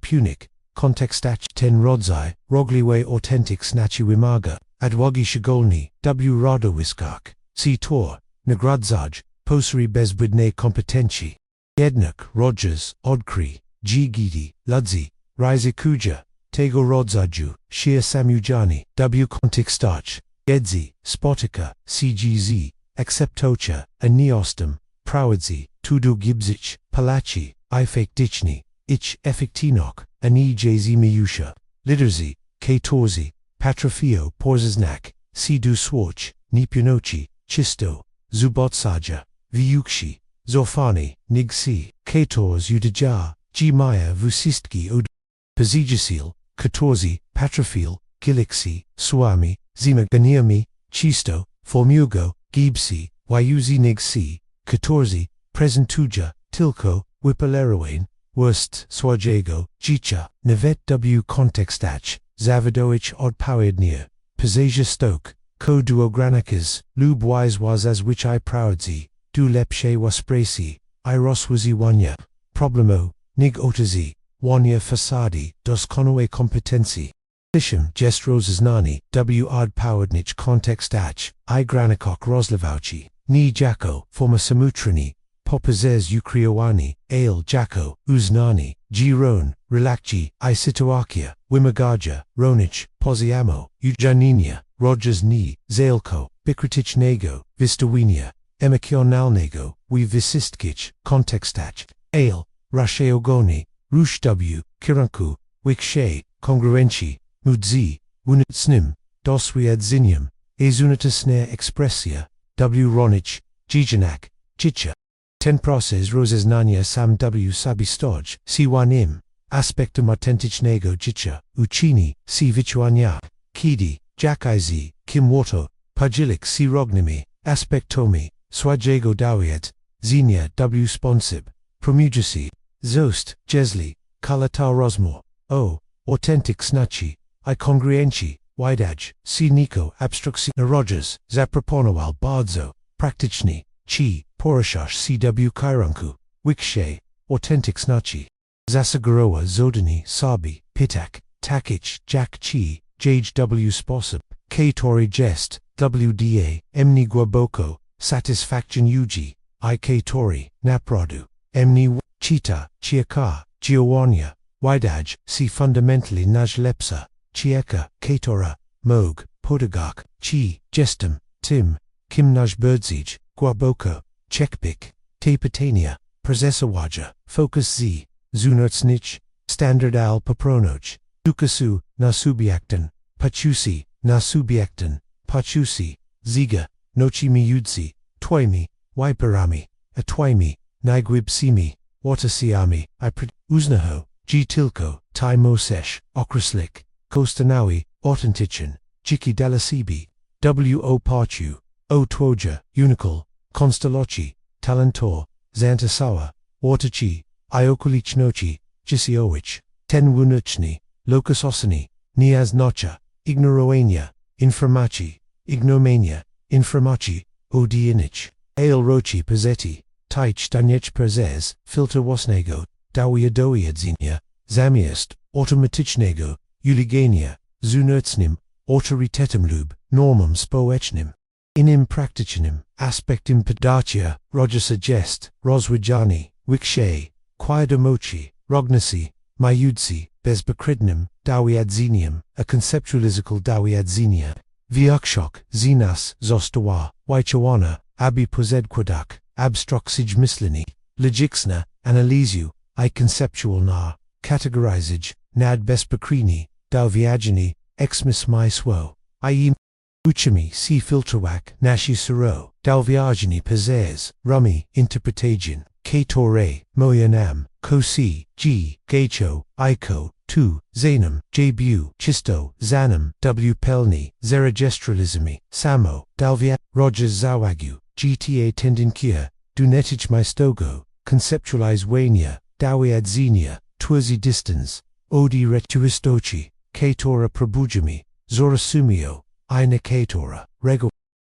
punik, kontekstach ten rodzaj, rogliwe authentic snachi wymaga, adwogi shigolni, radowiskak, si tor, nagradzaj, posri bezbudne kompetenci. Jednak, ROGERS, odkry, gidi, ludzi, rise kuja, tego rodzaju, shia samujani, kontekstach, jedzi, spotika, cgz, acceptocha, aniostem, prawadzi, tudu gibzich, palachi, ifekdichni, ich efektinok, ani miusha, liderzi, 14, patrofio porzaznak, si du swatch, nipunochi, chisto, zubotsaja, viukshi, zofani, nigsi, 14 udaja, maya vusistki od, pazijasil, 14, patrofil, gilixi, swami, zima ganiami, chisto, formugo, gibsi, wayuzi nigsi, 14, presentuja, tilko, wipalerowain, worst, swajego, jicha, navet kontekstach, zavidoich odpowiednia, pazazia stok, ko duogranikas, lub wise which I proudzi, du lepsze waspresi, I roswazi wanya, problemo, nig otazi, wanya fasadi, doskonałe kompetencji. Tishim jest rozeznani, odpowiednich kontekstach, I granikok rozlewauci, ni jako, forma samutrani, popazez ukryowani, ale jako, uznani, ron, relakci, I situakia, wymagaja, ronich, poziamo, ujaninia, ROGERS nie, zalko, bikritycznego, wistawienia, emocjonalnego, wysystkich, kontekstach, ale, raszeogoni, rusz w, kierunku, wikshej, kongruencji, mudzi, unitsnym, doswiadzenium, ezunitysne ekspresja, wronich, dzijanak, chicha. Ten proces rozeznania sam w sabistoj, siwanim, aspektem autentycznego życia, uczyni, si wychwania, kiedy, jakaisi, kim łoto, podzielić si rognimi, aspektomi, swojego dowiedzenia w sposób, promulgacji, zost, jeśli, kalata rozmów, o, autentyczności, I kongruencji, widać, si niko abstrakcji na ROGERS, zaproponował bardzo, praktycznie, chi, poruszasz si w kierunku, wikshej, autentyczności. Zasagarowa zodani sabi, pitak, takich, jak chi, w sposób, katory jest, wda, mniej głęboko, satysfakcjon uji, I katory, naprodu, mniej chita, chiaka, działania, widać, si fundamentally najlepsza, chieka, katora, mog, podagak, chi, jestem, tym, kim najbardziej, głęboko, czekpik, te pytania, prezesowaja, focus z, zunartsnich, standard al papronoch, dukasu, na subiekten, pachusi, na subiekten, pachusi, ziga, nochi miudzi, twaimi, wiperami, atwaimi, nigwibsimi, watasiami, uznaho, tilko, tai mosesh, okreslik, kostanawi, autentyczen, jiki dalasibi, wo parchu, o twoja, unikal, konstalochi, talentor, zantasawa, watachi, iokulichnochi, jisiowich, ten wunuchni, lokasosani, niaznacha, ignorowania, informachi, ignomania, informachi, odianich, ailrochi pazeti, taich daniech perzez, filter wasnego, dowiedzenia, zamiast, automatycznego, uligania, zunartsnym, autorytetem lub, normam społecznym. Inim praktycznym, aspektem podacia, ROGERS jest, rozwijanie, wikshej, kwiadomochi, rognasi, majudzi, bezpośrednim, dowiedzenium, a conceptualizacal dowiedzenia, wyuczok, zinas, została, wychowana, aby pozedkładak, abstrakcyj myślenie, logiczna, analizu, I conceptual na, categorizage, nad bezpośredni, dowiedzenie, exmismysło, I uchimi si filterwak, nashi sero, dowiedzenie pezes, rumi, interpretation, katore, moyanam, kosi, g, gacho, iko, tu, zanum, jebu, chisto, zanum, w pelni, zeragestralizmi, samo, dalvia, ROGERS zawagu, gta tendenkia, dunetich mystogo, conceptualizowania, dowiedzenia, twirzy distance, odi retuistoci, katora probujami, zorasumio, Ina katora, rego,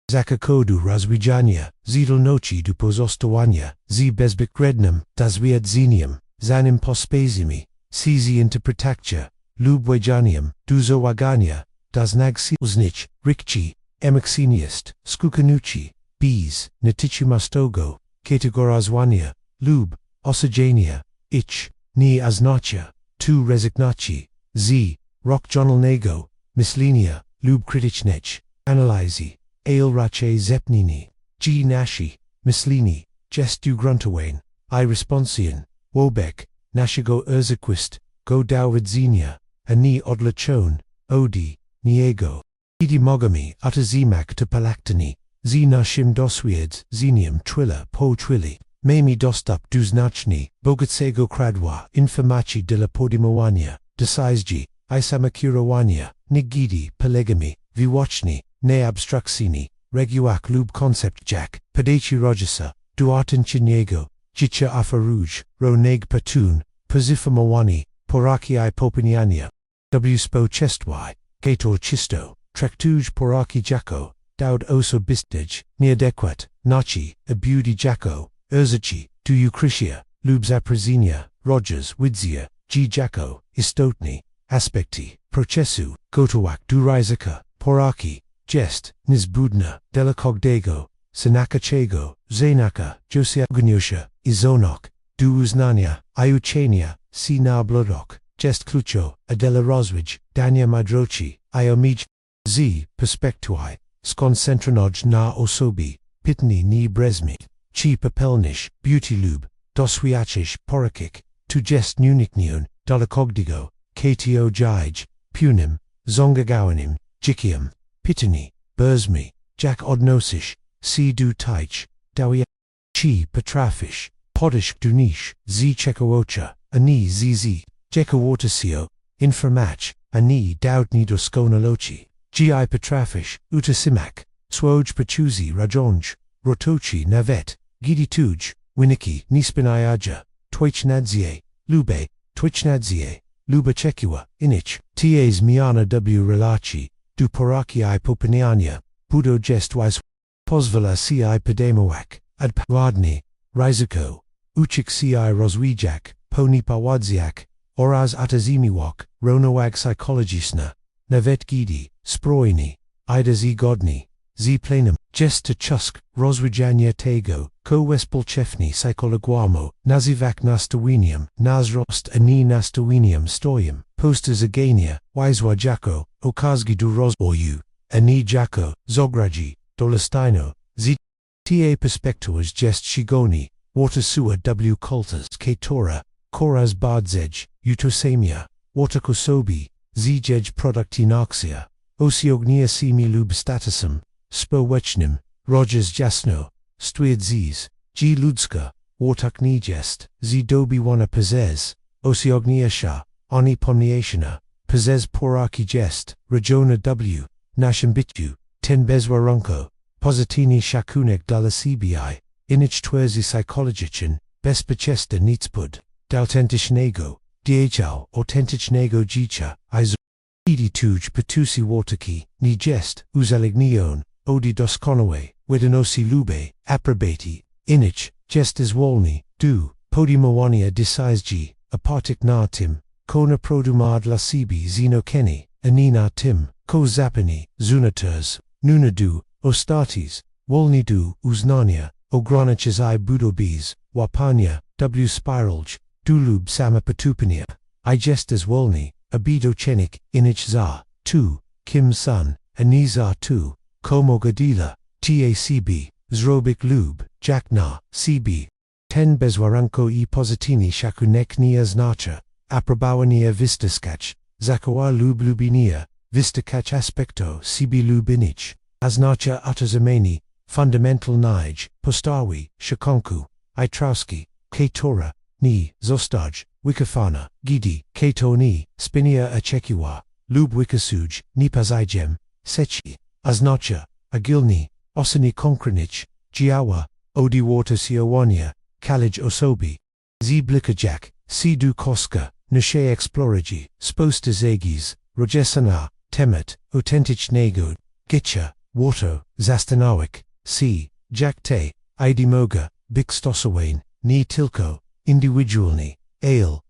zakakodu rozwijania, zidolnoci du pozostawania, z bezpośrednim, dowiedzenium, zanim pospazimi, sizi interpretacja, lubwejanium, du załagania, doznagsi uznich, rikci, emociniest, skukanuci, biz, natychmiastogo, kategorizwania, lub, osagenia, ich, nie oznacza, tu rezygnaci, z, rokjonalnego, myślenia, lub krytycznech, analizy, ale raczej zepnini, g nashi, myślini, gestu gruntowain, I responsian, wobek, naszego erzakwist, go dowiedzenia, a nie odleczon, odi, niego. Idi mogami utazimak to palaktani, z naszym doświadzeniem trilla po trilli, mamy dostęp do znacznej, bogacego kradła informacji dla podejmowania, decyzji, I samakierowania, nigdy polegami, wyłącznie, nie abstrakcyjni, regułach lub konceptach, podaci ROGERSa, do autentycznego, życia oferuj, roneg patun, pozyformowani, poraki I popiniania, w społeczeństwa, gator czysto, traktuj poraki jako, dowd osobistej, nieadekwat, naci, abudi jako, erzaci, do ukrycia, lub zaprezenia, ROGERS widzia, g jako, istotni, aspekti, procesu, gotołak do ryzyka, poraki, jest, niezbudna, delikogdego, sanakaczego, zanaka, josiagniosha, izonok, do uznania, I uczenia, si na blodok, jest kluczo, adela rozwij, dania madroci, I omij, z, perspektuj, skoncentrowany na osobie, pitni nie brezmi, chi papelnish, beauty lube, doswiachish, porokik, tu jest nuniknion, dolakogdigo, kto jij, punim, zongagawanim, jikium, pitini, burzmi, jak odnosish, si du taich, dawia, chi patrafish, podish dunish, z chekoocha, ani zz, jekawatasio, inframach, ani daudni doskonalochi, gi patrafish, utasimak, swoj pachuzi rajonj, rotochi navet, gidi tuj, winiki, nispinayaja, twichnadzie, lube, twichnadzie, luba chekua, inich, tas miana w relachi, du poraki popiniania, budo jest wise, pozvala ci pedemowak, ad wadni, riziko, uchik ci rozwijak, poni pawadziak, oraz atazimiwak, ronowag psychologisna, navet gidi, sproini, ida z godni, z plenum, jest chusk, rozwijania tego, ko wespolchefni psychologwamo, nazivak nastawinium, nazrost ani nastawinium stoium, posta zagania, wiswa jako, okazgi du roz oyu, ani jako, zograji, dolastino, z ta perspectuas jest shigoni, watersua w cultas katora, koraz bardzej, utosamia, waterkosobi, zjej productinoxia, osiognia simi lub statusum, społecznym, ROGERS jasno, stwierdziz, g ludzka, watakni jest, z dobi wana pezez, osiognia sha, oni pomniationa, pezez poraki jest, regiona w, naszym byciu, ten bezwarunko, pozitini shakunek dla cbi, inich twerzi psychologichin, bezpieczesta nicpud, autentycznego, djał autentycznego życia, idi tuj patusi wataki, ni jest, uzalignion, odi doskonałe, wedenosi lube, aprobati, inich, jest zwolni, du, podimowania decisgi, apartik na tim, kona produma dla sibi zino kenny, anina tim, ko zapani, zunaters, nuna du, ostatis, wolni du, uznania, ograniches I budobis, wapania, w spiralj, dulub sama patupania, I jestes wolni, abidochenik, inich za, tu, kim sun, ani za tu, komogadila, tacb, zrobik lub, jakna, cb, ten bezwaranko I pozitini shakunek nia znacha, aprobawania vistaskach, zakoa lub lubinia, vistakach aspecto cb lubinich, aznacha atazameni, fundamental nij, postawi, shakonku, itrowski, katora, ni, zostaj, wikafana, gidi, katoni, spinia achekiwa, lub wikasuj, nipazaijem, sechi, aznacha, agilni, osani konkranich, działa, odi watersiowania, kalij osobi, zblikajak, si du koska, nishe exploragi, sposta zegis, rojesana, temet, autentycznego, gitcha, water, zastanawik, si, jakte, idimoga, bikstosawain, ni tilko, individualni, ale,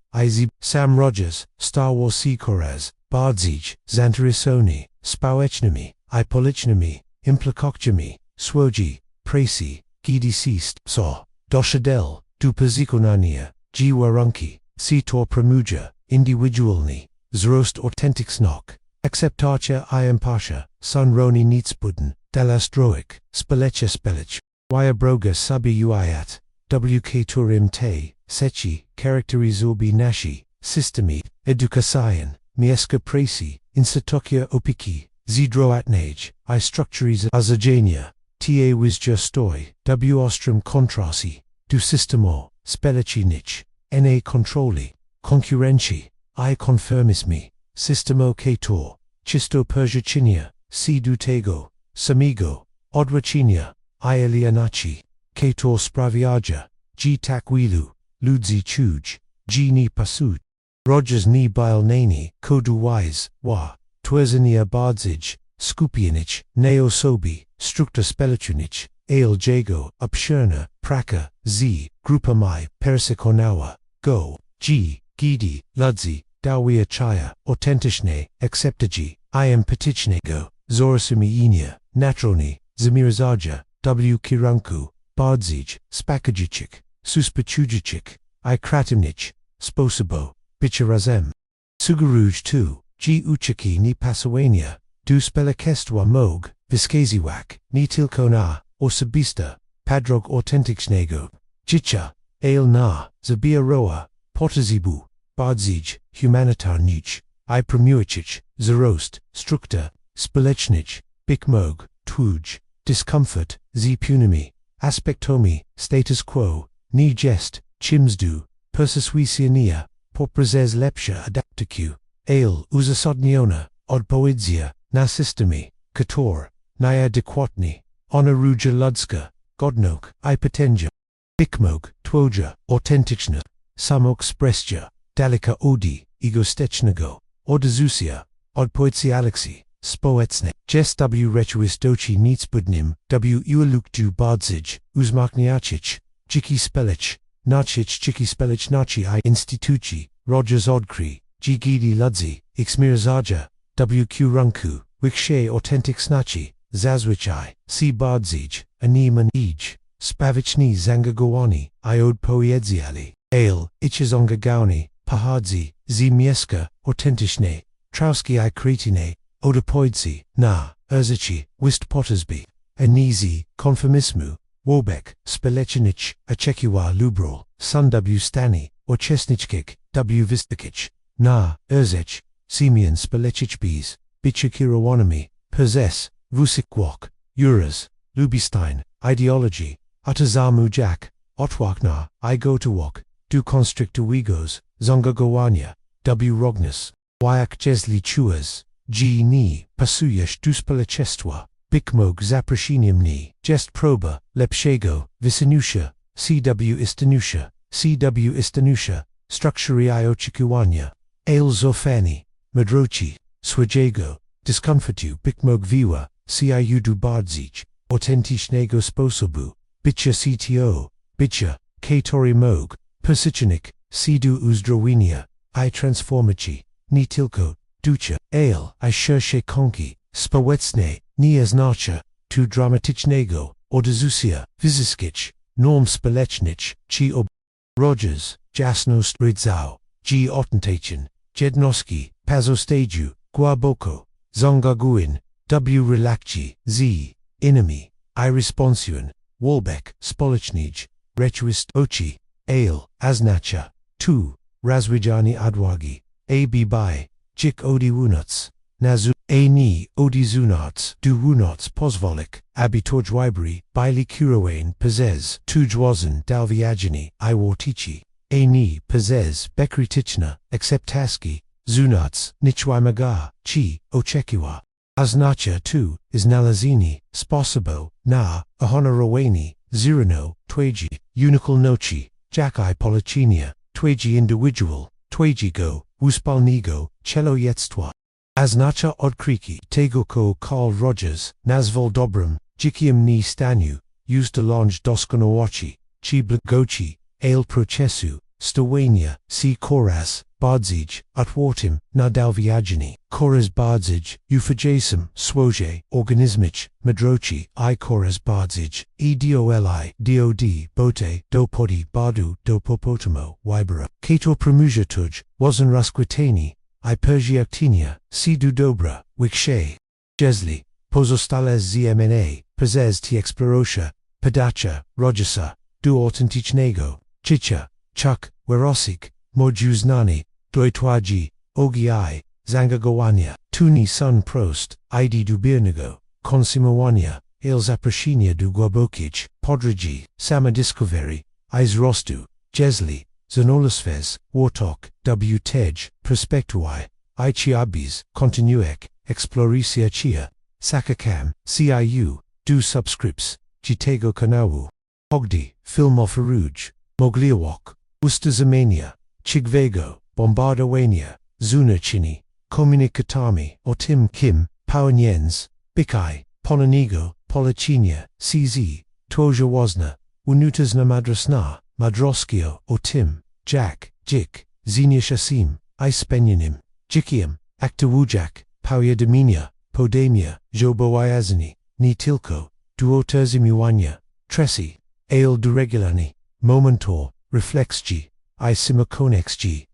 sam ROGERS, Star Wars Koraz, bardzij, zantarisoni, społecznymi, ipolicnymi, implikokjami, swoji, presi, gidisist, so, doshadel, dupazikonania, g warunki, si tor pramuja, individualni, zrost autenticsnok, acceptacha impasha, sunroni nietsbuden, dalastroik, spelecha spelich, wyabroga sabi uiat, wk turim te, sechi, characterizobi nashi, systemi, edukasayan, mieska presi, institucia opiki, zidroatnage, I structures azagenia, ta wizja stoi, w ostrom contrasi, du sistemo, spelichinich, na controli, concurrenci, I confermismi, sistemo cator, chisto persiacinia, si du tego, samigo, odwacinia, I alianaci, cator spraviaja, g takwilu, ludzi chuj, g nie pasujesz, ROGERS nie bilnani, kodu wise, wa, twerzinia bardzij, skupianich, ne osobi, strukta spelichunich, ale jago, upshurna, praka, z, grupamai, persikonawa, go, g, gidi, ludzi, dawia chaya, autentyczne, acceptagi, autentycznego, zorasumi inia, naturalni, zamierazaja, w kirunku, bardzij, spakajichik, suspachujichik, I kratimnich, sposobo, bicharazem. Sugaruj tu, g uchiki nie pasujesz, du spelekestva mog, viskaziwak, ni tilko na, osobista, padrog autentycznego, życia, ale na, zabija roa, potazibu, bardziej, humanitarnych, I promuichich, zarost, strukta, społecznych, bikmog, tuj, discomfort, punimi, aspektomi, status quo, nie jest, chimsdu, persuswisionia, poprzez lepsze adaptacue, ale uzasadniona, odpowiedź, na systemi, kator, nieadequatny, ona ruja ludzka, godnok, I potęgia, bikmog, twoja, autentyczna, samoexpresja, daleka odi, egostecznego, odzucia, odpowiedzi Alexi, społeczne, jest w rzeczywistości nic budnym, w uwalukju bardziej, uzmakniacić, dziki speleć, nacić dziki speleć naci I instytuci, Rogers odkry, gidi ludzi, xmirzadza, w runku, wiksze autentycznaci, zazwyczaj, si bardziej, animan ij, spawiczni zangagowani, I odpowiedziali, ale, ichizongagowni, pochodzi, z mieszka, autentycznie, trauski I kretine, odpowiedzi, na, erzyci, wist potasby, anizi, konformismu, wobek, społecznych, oczekiwa lubral, sun w stani, uczestniczkich, w wystykich, na, erzych, semian społecznych bycia kierowanymi, possess, wusikwok, uras, lubistein, ideology, atazamu jak, otwakna, I go to walk, du konstruktowigos, zongagowania, w rognes, jak jeśli czujesz, nie pasujesz do społeczeństwa, bikmog zaproszeniem nie, jest proba, lepszego, wysenusza, cw istanusza, struktury I oczekiwania, ale zofani, madroci, swojego, discomfortu bikmog viwa, ciu do bardziej, autentycznego sposobu, bycia cto, bycia, katory mog, persycznik, do uzdrowienia, I transformaci, nie tylko, ducha, ale, I szersze konki, społeczne, nie znaczy, tu dramatycznego, odzucia, fizyskich, norm społecznych, ci ROGERS, jasność rydzał, autentyczny, jednostki, pazosteju, głęboko, zongaguin, w relakci, innymi, I responsuję, wolbek, społecznych, rzeczywistości, ale, aznacza, tu, razwijanie odwagi, by, dzik odi wunoc, nazu, nie odi zunoc, du wunoc pozwolik, aby torjwibri, bili kierowain possess, tujwazan dalviagini, I wartici, nie possess, bekrytyczna, akceptaski, zunoc, nichwymaga, ci, oczekiwa. Aznacza tu, znalezienie, sposobo, na, ahonorowanie, zirano, twegi, unikalności, jak I polecenia, twegi individual, twego, uspalnego, celoyectwa. Aznacza odkriki, tego ko Carl Rogers, nazwał dobrym, dzikiem nie stanu, uzdoląć doskonałności, ci blagoci, ale procesu, stołenia, si coraz, bardziej, otwartym, na dalviagini, coraz bardziej, ufajasem, swoje, organizmich, madroci, I coraz bardziej, dod, bote, dopodi, bardu, dopopotamo, wybera, kator promujatuj, wazan rozkwitani, I perziaktinia, si du dobra, wiksze, jeśli, pozostale zmna, possess t explorosha, padacha, rogesa, du autentycznego, chicha, chuk, werosik, mojuznani, doitwaji, ogi, zangagawania, tuni sun prost, id dubiernego, konsumowania, ale zaproszenia do głębokich, podróży, samodiscovery, I wzrostu, jeśli, zanolasfez, wartok, w tej, perspektuai, I chiabis, kontinuek, exploracja chia, sakakam, ciu, du subscripts, tego kanału, pogdi, filmoferuj, mogliawok, ustazamania, chigvego, bombardowania, zunachini, komunikatami, o tym kim, pałaniens, bikai, ponanigo, polecinia, cz, twoja wazna, unutazna madrasna, madroskio, o tym, jak, dzik, ziniashasim, I spenianim, dzikiem, aktawujak, powiadomienia, podemia, zobowiązani, nie tylko, duotazimiwania, tresi, ale doregulani, momentor, reflexji, I simokonexji,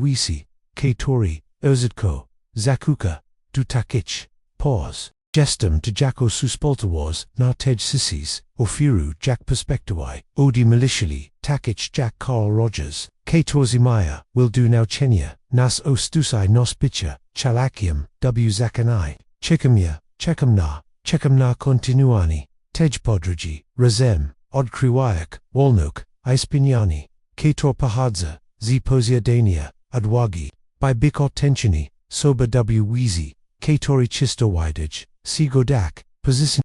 wisi, katori, erzitko, zakuka, dutakich, pause. Gestem to jako suspoltawars, na tej sisis, ofiru jak perspektuai, odi militiali, takich jak Carl Rogers, Katorzimaya, will do now chenia, nas ostusai nos bicia, chalakium, w zakanai, chekamna kontinuani, tej podrigi, razem, odkrywayak, wolnok, ispiniani, Kator pahadza, pozia dania, adwagi, by bikot tensioni, soba w wizi, Katori chistowidaj, sigodak, position